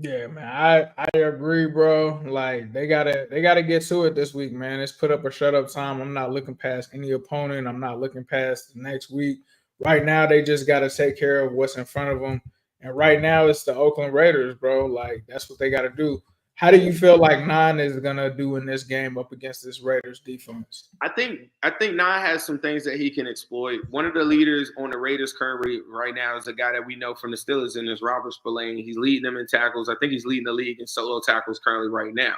Yeah, man, I agree, bro. Like, they gotta get to it this week, man. It's put up or shut up time. I'm not looking past any opponent. I'm not looking past the next week. Right now, they just gotta take care of what's in front of them. And right now, it's the Oakland Raiders, bro. Like, that's what they gotta do. How do you feel like Nine is gonna do in this game up against this Raiders defense? I think Nine has some things that he can exploit. One of the leaders on the Raiders currently right now is a guy that we know from the Steelers, and is Robert Spillane. He's leading them in tackles. I think he's leading the league in solo tackles currently right now.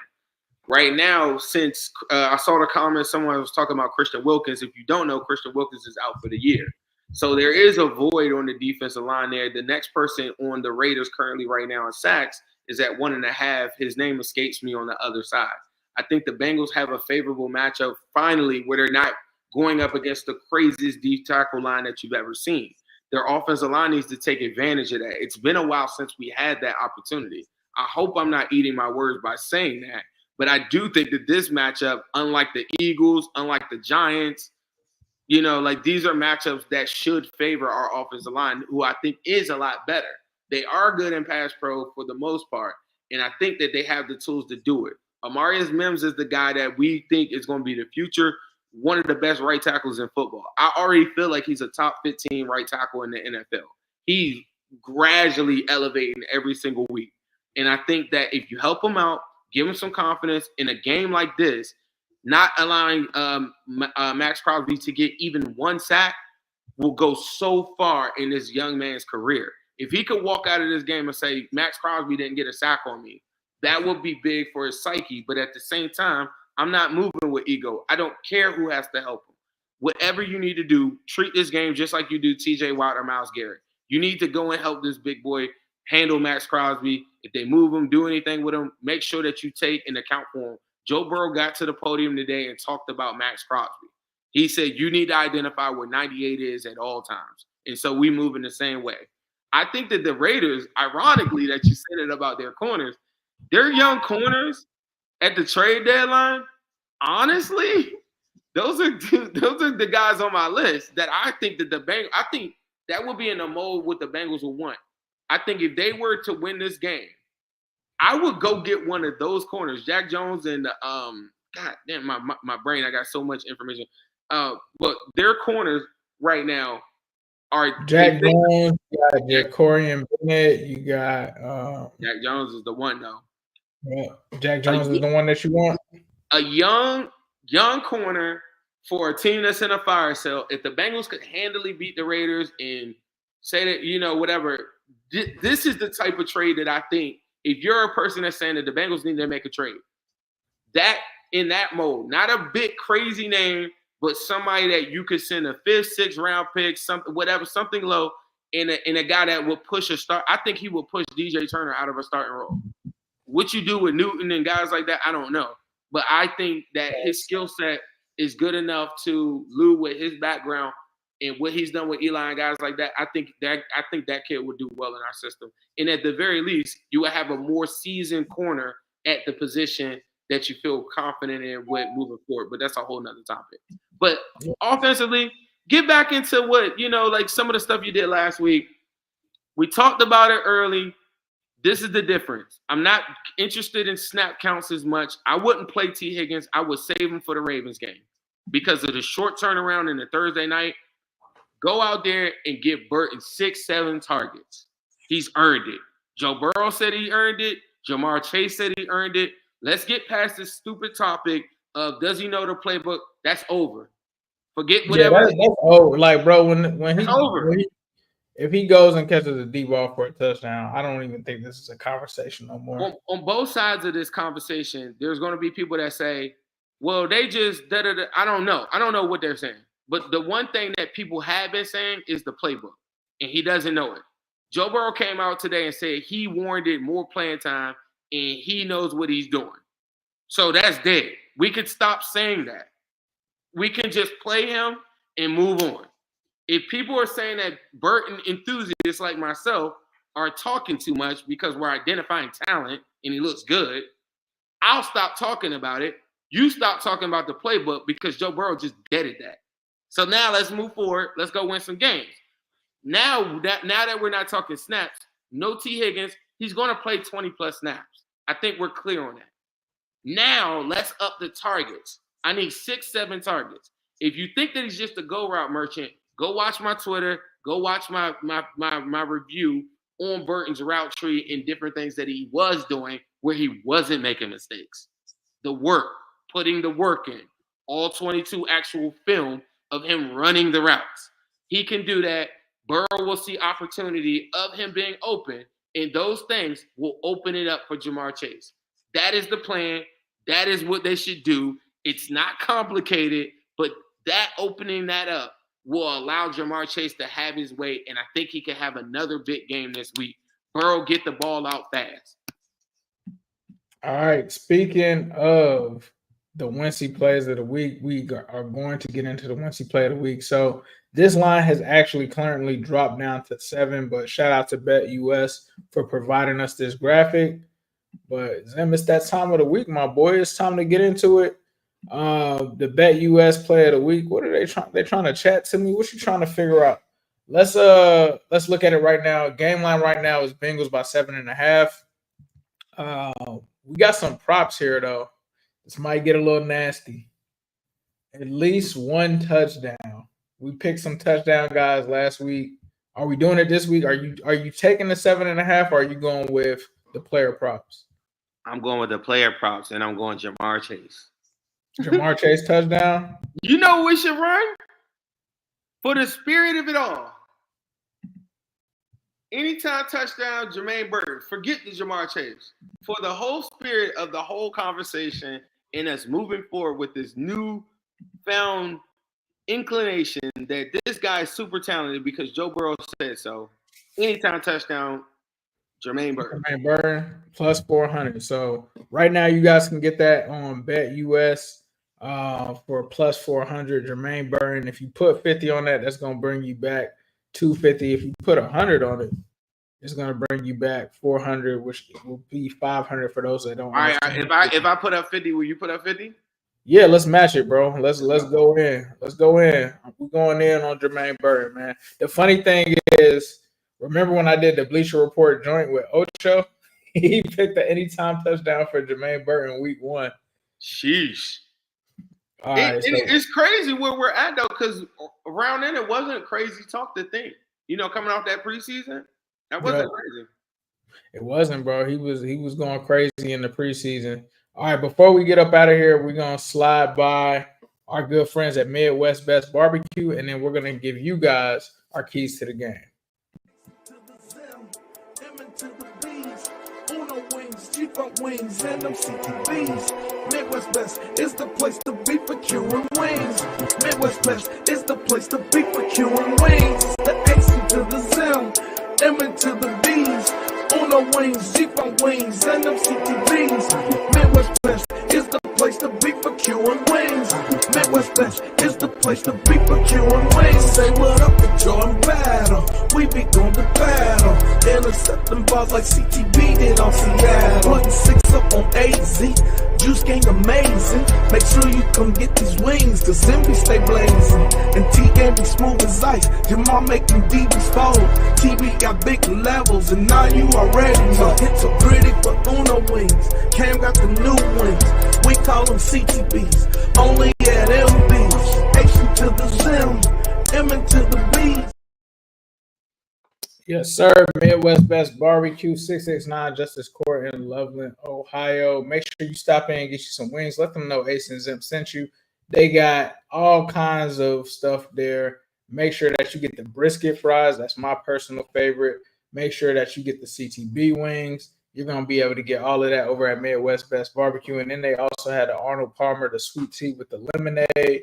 Right now, since I saw the comment, someone was talking about Christian Wilkins. If you don't know, Christian Wilkins is out for the year. So there is a void on the defensive line there. The next person on the Raiders currently right now in sacks is at 1.5. His name escapes me on the other side. I think the Bengals have a favorable matchup finally where they're not going up against the craziest deep tackle line that you've ever seen. Their offensive line needs to take advantage of that. It's been a while since we had that opportunity. I hope I'm not eating my words by saying that, but I do think that this matchup, unlike the Eagles, unlike the Giants, you know, like, these are matchups that should favor our offensive line, who I think is a lot better. They are good in pass pro for the most part, and I think that they have the tools to do it. Amarius Mims is the guy that we think is going to be the future, one of the best right tackles in football. I already feel like he's a top 15 right tackle in the NFL. He's gradually elevating every single week. And I think that if you help him out, give him some confidence in a game like this, not allowing Maxx Crosby to get even one sack will go so far in this young man's career. If he could walk out of this game and say, Maxx Crosby didn't get a sack on me, that would be big for his psyche. But at the same time, I'm not moving with ego. I don't care who has to help him. Whatever you need to do, treat this game just like you do TJ Watt or Myles Garrett. You need to go and help this big boy handle Maxx Crosby. If they move him, do anything with him, make sure that you take an account for him. Joe Burrow got to the podium today and talked about Maxx Crosby. He said, you need to identify where 98 is at all times. And so we move in the same way. I think that the Raiders, ironically, that you said it about their corners, their young corners at the trade deadline, honestly, those are the guys on my list that I think that I think that would be in the mold what the Bengals would want. I think if they were to win this game, I would go get one of those corners, Jack Jones and God damn, my brain, I got so much information. But their corners right now are Jack Jones, you got Jacorian Bennett, you got Jack Jones is the one though. Yeah, Jack Jones is the one that you want. A young corner for a team that's in a fire sale. If the Bengals could handily beat the Raiders and say that, you know, whatever, this is the type of trade that I think if you're a person that's saying that the Bengals need to make a trade, that in that mode, not a big crazy name, but somebody that you could send a 5th, 6th round pick, something, whatever, something low, and a guy that will push a start. I think he will push DJ Turner out of a starting role. What you do with Newton and guys like that, I don't know. But I think that his skill set is good enough to Lou with his background and what he's done with Eli and guys like that. I think that kid would do well in our system. And at the very least, you would have a more seasoned corner at the position that you feel confident in with moving forward. But that's a whole nother topic. But offensively, get back into what, like some of the stuff you did last week. We talked about it early. This is the difference. I'm not interested in snap counts as much. I wouldn't play Tee Higgins. I would save him for the Ravens game because of the short turnaround in the Thursday night. Go out there and give Burton 6-7 targets. He's earned it. Joe Burrow said he earned it. Jamar Chase said he earned it. Let's get past this stupid topic of does he know the playbook? That's over. Forget whatever. That's over. Like, bro, when over. If he goes and catches a deep ball for a touchdown, I don't even think this is a conversation no more. On both sides of this conversation, there's going to be people that say, well, they just da-da-da. I don't know. I don't know what they're saying. But the one thing that people have been saying is the playbook, and he doesn't know it. Joe Burrow came out today and said he warranted more playing time, and he knows what he's doing. So that's dead. We could stop saying that. We can just play him and move on. If people are saying that Burton enthusiasts like myself are talking too much because we're identifying talent and he looks good, I'll stop talking about it. You stop talking about the playbook because Joe Burrow just deaded that. So now let's move forward. Let's go win some games. Now that we're not talking snaps, no Tee Higgins, he's going to play 20-plus snaps. I think we're clear on that. Now let's up the targets. I need 6-7 targets. If you think that he's just a go route merchant, go watch my Twitter. Go watch my review on Burton's route tree and different things that he was doing where he wasn't making mistakes. The work, putting the work in, all 22 actual film of him running the routes. He can do that. Burrow will see opportunity of him being open, and those things will open it up for Jamar Chase. That is the plan. That is what they should do. It's not complicated, but that opening that up will allow Jamar Chase to have his way, and I think he can have another big game this week. Burrow, get the ball out fast. All right, speaking of the Wincy plays of the week, we are going to get into the Wincy play of the week. So this line has actually currently dropped down to 7, but shout out to BETUS for providing us this graphic. But Zim, it's that time of the week, my boy. It's time to get into it. The BETUS play of the week. What are they trying? They're trying to chat to me. What you trying to figure out? Let's look at it right now. Game line right now is Bengals by 7.5. We got some props here though. This might get a little nasty. At least one touchdown. We picked some touchdown guys last week. Are we doing it this week? Are you taking the 7.5 or are you going with the player props? I'm going with the player props and I'm going Jamar Chase. Jamar Chase touchdown. You know what we should run? For the spirit of it all. Anytime touchdown, Jermaine Burton. Forget the Jamar Chase. For the whole spirit of the whole conversation and us moving forward with this new found inclination that this guy is super talented because Joe Burrow said so. Anytime touchdown, Jermaine Burton. Jermaine Burton plus 400. So right now you guys can get that on BETUS for plus 400. Jermaine Burton. If you put 50 on that, that's going to bring you back 250. If you put 100 on it, it's going to bring you back 400, which will be 500 for those that don't. All right. If I put up 50, will you put up 50? Yeah, let's match it, bro. Let's go in. Let's go in. We're going in on Jermaine Burton, man. The funny thing is, remember when I did the Bleacher Report joint with Ocho? He picked the anytime touchdown for Jermaine Burton week 1. Sheesh. All right, it's crazy where we're at, though, because around then it wasn't crazy talk to think. Coming off that preseason, that wasn't crazy. It wasn't, bro. He was going crazy in the preseason. All right, before we get up out of here, we're going to slide by our good friends at Midwest Best Barbecue, and then we're going to give you guys our keys to the game. To the Zim, to the B's, Uno G-Funk wings and them CTVs. Midwest Best is the place to be for queuing wings. Midwest Best is the place to be for queuing wings. The AC to the Zim, M to the B's. Uno wings, G-Funk wings and them CTVs. Midwest Best is the place to be for queuing wings. Midwest Best is the place to be for queuing wings. Say what up to Jordan Battle. We be going to battle. Intercepting balls like CTB did on Seattle. Putting 6 up on AZ. Juice gang amazing. Make sure you come get these wings, cause Zimby stay blazing. And T game be smooth as ice. Your mom making DBs fold. TV got big levels, and now you already know. It's so pretty for Uno wings. Cam got the new wings. We call them CTBs. Only at MBs. H to the Zim. M to the B's. Yes, sir. Midwest Best Barbecue, 669 Justice Court in Loveland, Ohio. Make sure you stop in and get you some wings. Let them know Ace and Zim sent you. They got all kinds of stuff there. Make sure that you get the brisket fries. That's my personal favorite. Make sure that you get the CTB wings. You're going to be able to get all of that over at Midwest Best Barbecue. And then they also had the Arnold Palmer, the sweet tea with the lemonade.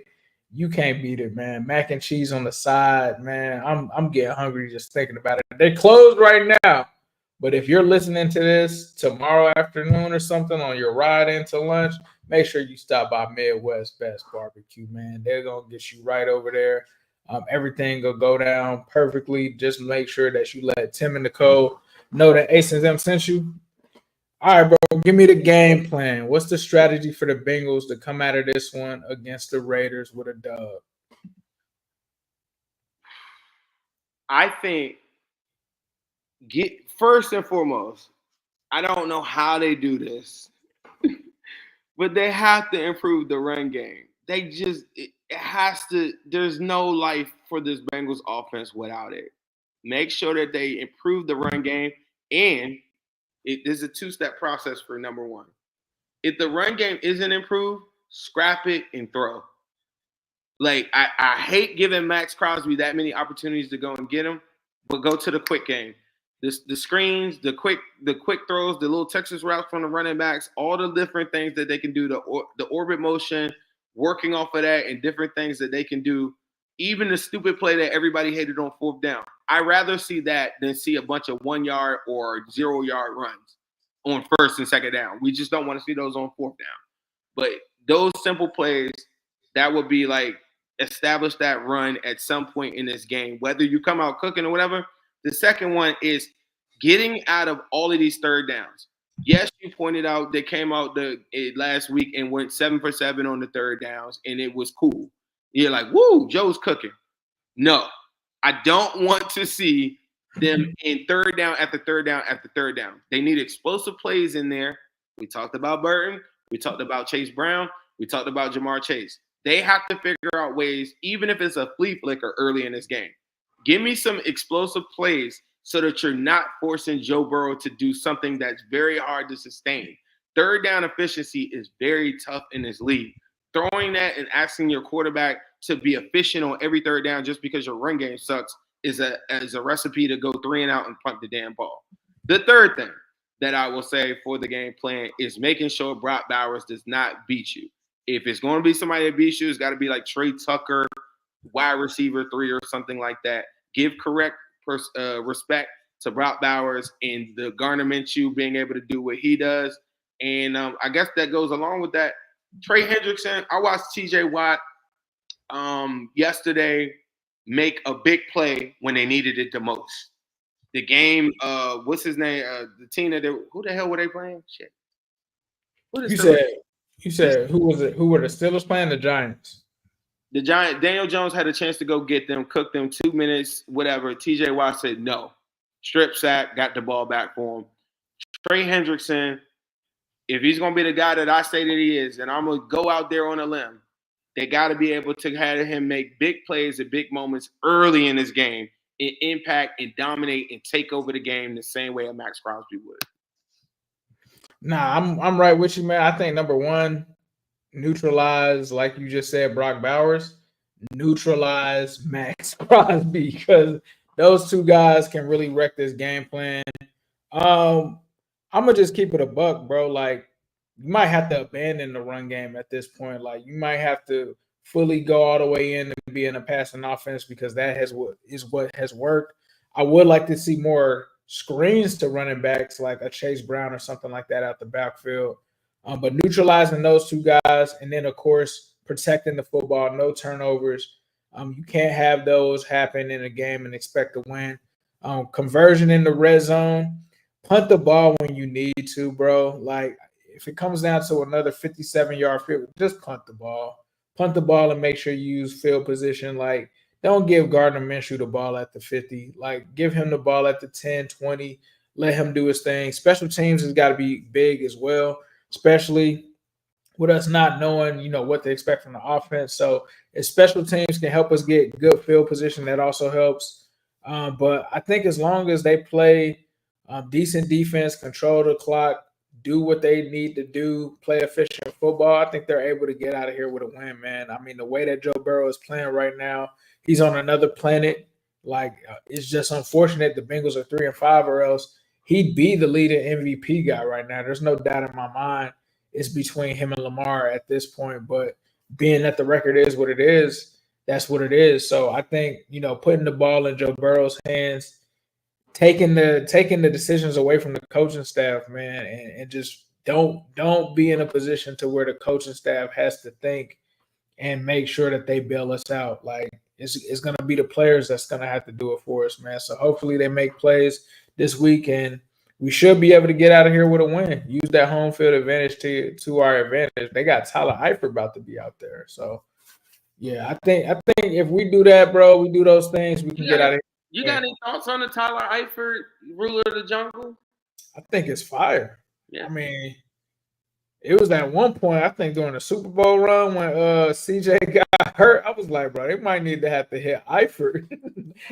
You can't beat it, man. Mac and cheese on the side, man. I'm getting hungry just thinking about it. They're closed right now, but if you're listening to this tomorrow afternoon or something on your ride into lunch, make sure you stop by Midwest Best Barbecue, man. They're gonna get you right over there. Everything will go down perfectly. Just make sure that you let Tim and Nicole know that Ace and them sent you. All right, bro, give me the game plan. What's the strategy for the Bengals to come out of this one against the Raiders with a dub? I think first and foremost, I don't know how they do this, but they have to improve the run game. It has to, there's no life for this Bengals offense without it. Make sure that they improve the run game, and there's a two-step process for number one. If the run game isn't improved, scrap it and throw. Like, I hate giving Maxx Crosby that many opportunities to go and get him, but go to the quick game. The screens, the quick throws, the little Texas routes from the running backs, all the different things that they can do, the orbit motion, working off of that, and different things that they can do. Even the stupid play that everybody hated on fourth down. I'd rather see that than see a bunch of 1 yard or 0 yard runs on first and second down. We just don't want to see those on fourth down. But those simple plays, that would be like establish that run at some point in this game, whether you come out cooking or whatever. The second one is getting out of all of these third downs. Yes, you pointed out they came out last week and went 7 for 7 on the third downs, and it was cool. You're like, woo, Joe's cooking. No, I don't want to see them in third down after third down after third down. They need explosive plays in there. We talked about Burton. We talked about Chase Brown. We talked about Jamar Chase. They have to figure out ways, even if it's a flea flicker early in this game. Give me some explosive plays so that you're not forcing Joe Burrow to do something that's very hard to sustain. Third down efficiency is very tough in this league. Throwing that and asking your quarterback to be efficient on every third down just because your run game sucks is a recipe to go 3 and out and punt the damn ball. The third thing that I will say for the game plan is making sure Brock Bowers does not beat you. If it's going to be somebody that beats you, it's got to be like Trey Tucker, wide receiver 3 or something like that. Give correct respect to Brock Bowers and the Gardner Minshew being able to do what he does. And I guess that goes along with that. Trey Hendrickson, I watched TJ Watt yesterday make a big play when they needed it the most. The game, what's his name? The team that who the hell were they playing? Shit. You said who was it? Who were the Steelers playing? The Giants. The Giants. Daniel Jones had a chance to go get them, cook them 2 minutes, whatever. TJ Watt said no. Strip sack, got the ball back for him. Trey Hendrickson, if he's going to be the guy that I say that he is, and I'm going to go out there on a limb, they got to be able to have him make big plays at big moments early in this game and impact and dominate and take over the game the same way a Maxx Crosby would. Nah, I'm right with you, man. I think number one, neutralize, like you just said, Brock Bowers. Neutralize Maxx Crosby because those two guys can really wreck this game plan. I'm gonna just keep it a buck, bro. Like you might have to abandon the run game at this point. Like you might have to fully go all the way in and be in a passing offense because that what has worked. I would like to see more screens to running backs like a Chase Brown or something like that out the backfield. But neutralizing those two guys, and then of course protecting the football, no turnovers. You can't have those happen in a game and expect to win. Conversion in the red zone, punt the ball when you need to, bro. Like if it comes down to another 57-yard field, just punt the ball. Punt the ball and make sure you use field position. Like don't give Gardner Minshew the ball at the 50. Like give him the ball at the 10, 20. Let him do his thing. Special teams has got to be big as well, especially with us not knowing, what to expect from the offense. So if special teams can help us get good field position, that also helps. But I think as long as they play decent defense, control the clock, do what they need to do, play efficient football, I think they're able to get out of here with a win, man. I mean, the way that Joe Burrow is playing right now, he's on another planet. Like, it's just unfortunate the Bengals are 3-5, or else he'd be the leading MVP guy right now. There's no doubt in my mind it's between him and Lamar at this point. But being that the record is what it is, that's what it is. So I think, putting the ball in Joe Burrow's hands, taking the decisions away from the coaching staff, man, and just don't be in a position to where the coaching staff has to think and make sure that they bail us out. Like it's gonna be the players that's gonna have to do it for us, man. So hopefully they make plays this week and we should be able to get out of here with a win. Use that home field advantage to our advantage. They got Tyler Eifert about to be out there. So yeah, I think if we do that, bro, we do those things, we can get out of here. You got any thoughts on the Tyler Eifert, ruler of the jungle? I think it's fire. Yeah. I mean, it was at one point, I think during the Super Bowl run when CJ got hurt, I was like, bro, they might need to have to hit Eifert.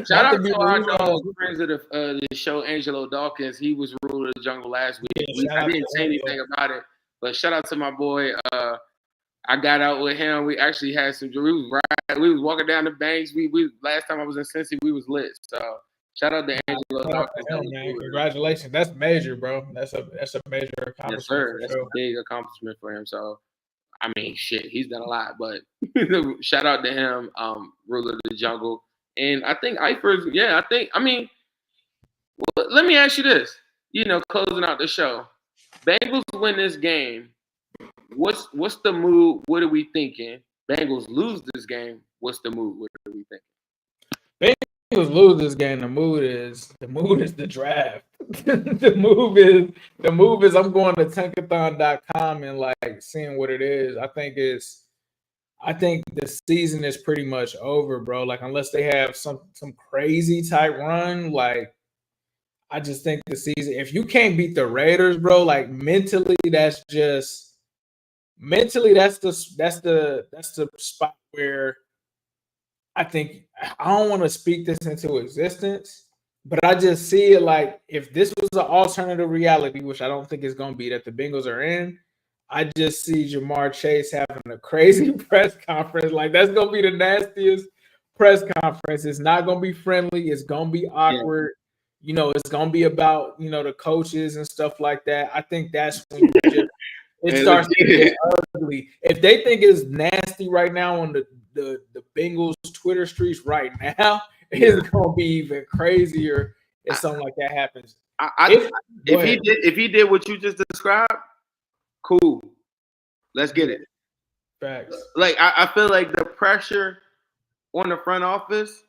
Shout out to our dog, friends of the show, Angelo Dawkins. He was ruler of the jungle last week. Yeah, I didn't say anything about it, but shout out to my boy. I got out with him. We actually had some. We was walking down the banks. We last time I was in Cincy, we was lit. So shout out to Angelo Dawkins. Man. Congratulations. That's major, bro. That's a major accomplishment. Yes, sir. That's a big accomplishment for him. So I mean, shit, he's done a lot. But shout out to him, ruler of the jungle. And I think Eifert's. Yeah, I mean, well, let me ask you this. Closing out the show, Bengals win this game. What's the mood? What are we thinking? Bengals lose this game. What's the mood? What are we thinking? Bengals lose this game. The mood is the draft. the move is I'm going to tankathon.com and like seeing what it is. I think the season is pretty much over, bro. Like unless they have some crazy type run, like I just think the season. If you can't beat the Raiders, bro, like mentally that's the spot where I think I don't want to speak this into existence, but I just see it like if this was an alternative reality, which I don't think it's going to be that the Bengals are in, I just see Jamar Chase having a crazy press conference. Like that's going to be the nastiest press conference. It's not going to be friendly. It's going to be awkward. Yeah. It's going to be about, the coaches and stuff like that. I think that's when you just it starts to get ugly. If they think it's nasty right now on the Bengals Twitter streets right now, it's gonna be even crazier if something like that happens. If he did what you just described, cool. Let's get it. Facts. Like I feel like the pressure on the front office,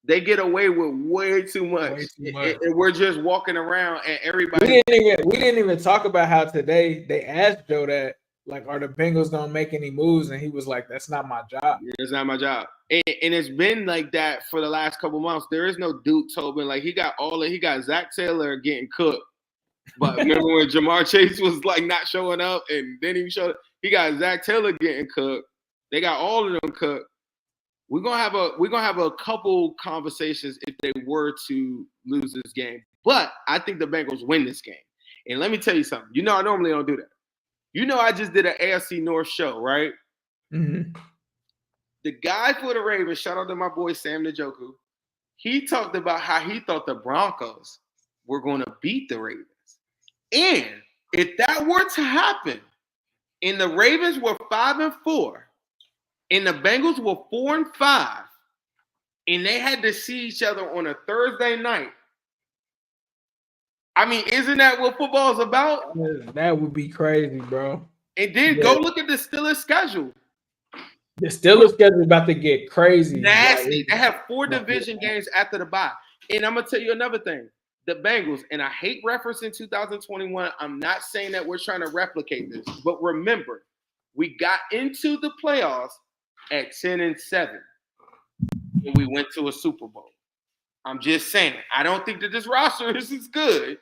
they get away with way too much. And we're just walking around and everybody. We didn't even talk about how today they asked Joe that, like, are the Bengals gonna make any moves? And he was like, "That's not my job." Yeah, it's not my job. And it's been like that for the last couple months. There is no Duke Tobin. Like he got Zach Taylor getting cooked. But remember when Jamar Chase was like not showing up and then he showed up, he got Zach Taylor getting cooked. They got all of them cooked. We're gonna have a couple conversations if they were to lose this game. But I think the Bengals win this game. And let me tell you something. I normally don't do that. I just did an AFC North show, right? Mm-hmm. The guy for the Ravens, shout out to my boy Sam Njoku, he talked about how he thought the Broncos were going to beat the Ravens. And if that were to happen, and the Ravens were 5-4, and the Bengals were 4-5, and they had to see each other on a Thursday night, I mean, isn't that what football is about? That would be crazy, bro. And then go look at the Steelers' schedule. The Steelers' schedule is about to get crazy. Nasty. Like, they have 4 division games after the bye. And I'm going to tell you another thing. The Bengals, and I hate referencing 2021. I'm not saying that we're trying to replicate this. But remember, we got into the playoffs at 10-7. And we went to a Super Bowl. I'm just saying. I don't think that this roster is as good.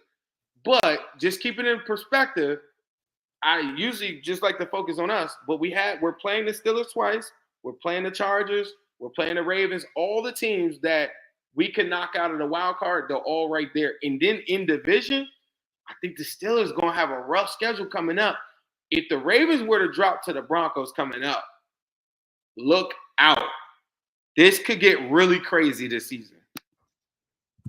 But just keep it in perspective, I usually just like to focus on us, but we're playing the Steelers twice, we're playing the Chargers, we're playing the Ravens, all the teams that we can knock out of the wild card, they're all right there. And then in division, I think the Steelers gonna have a rough schedule coming up. If the Ravens were to drop to the Broncos coming up, look out. This could get really crazy this season.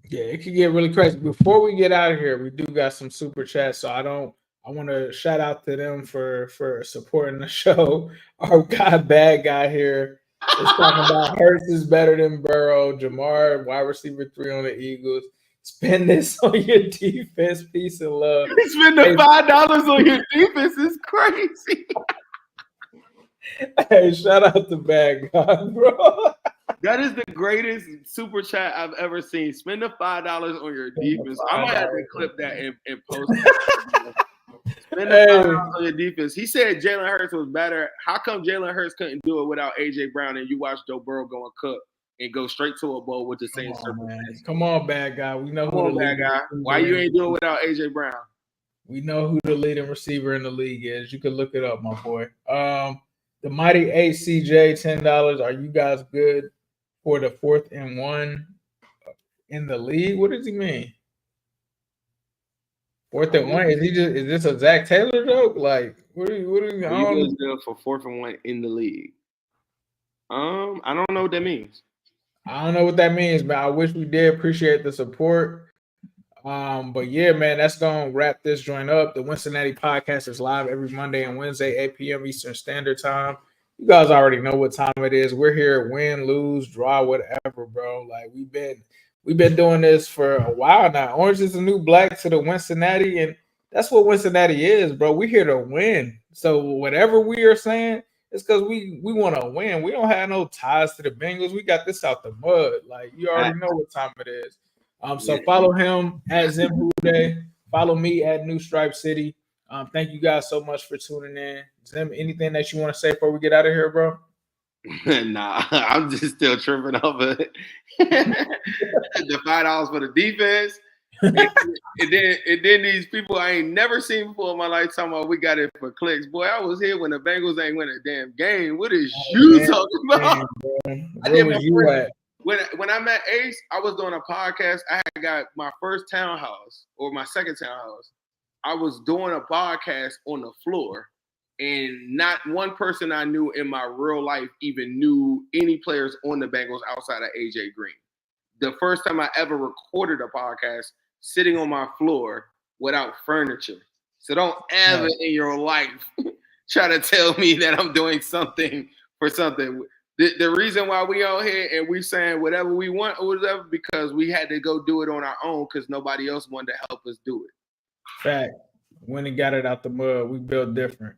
Yeah, it could get really crazy. Before we get out of here, we do got some super chats, so I want to shout out to them for supporting the show. Our bad guy here is talking about Hurts is better than Burrow. Jamar, wide receiver 3 on the Eagles. Spend this on your defense. Peace and love. Spend the $5 on your defense is crazy. Hey, shout out to bad guy, bro. That is the greatest super chat I've ever seen. Spend the $5 on your defense. I might have to clip that and post it. Spend the $5 on your defense. He said Jalen Hurts was better. How come Jalen Hurts couldn't do it without A.J. Brown and you watch Joe Burrow go and cook and go straight to a bowl with the same circumstances? Come on, bad guy. We know who the bad guy. Why you ain't doing it without A.J. Brown? We know who the leading receiver in the league is. You can look it up, my boy. The Mighty ACJ, $10. Are you guys good for the 4th and 1 in the league? What does he mean? 4th and 1? Is this a Zach Taylor joke? Like, what are you guys good for 4th and 1 in the league? I don't know what that means. I don't know what that means, but I wish we did. Appreciate the support. But yeah, man, that's gonna wrap this joint up. The Wincinnati podcast is live every Monday and Wednesday, 8 p.m. Eastern Standard Time. You guys already know what time it is. We're here, win, lose, draw, whatever, bro. Like we've been doing this for a while now. Orange is the new black to the Wincinnati, and that's what Wincinnati is, bro. We're here to win. So whatever we are saying, it's because we want to win. We don't have no ties to the Bengals. We got this out the mud. Like you already know what time it is. So follow him at Zim Day. Follow me at New Stripe City. Thank you guys so much for tuning in. Zim, anything that you want to say before we get out of here, bro? Nah, I'm just still tripping over it. The $5 for the defense. and then these people I ain't never seen before in my life talking about we got it for clicks. Boy, I was here when the Bengals ain't win a damn game. What is you talking about? Where was you at? When I met Ace, I was doing a podcast. I had got my first townhouse or my second townhouse. I was doing a podcast on the floor, and not one person I knew in my real life even knew any players on the Bengals outside of AJ Green. The first time I ever recorded a podcast sitting on my floor without furniture. So don't ever in your life try to tell me that I'm doing something for something. The reason why we out here and we saying whatever we want or whatever, because we had to go do it on our own because nobody else wanted to help us do it. Fact. When he got it out the mud, we built different.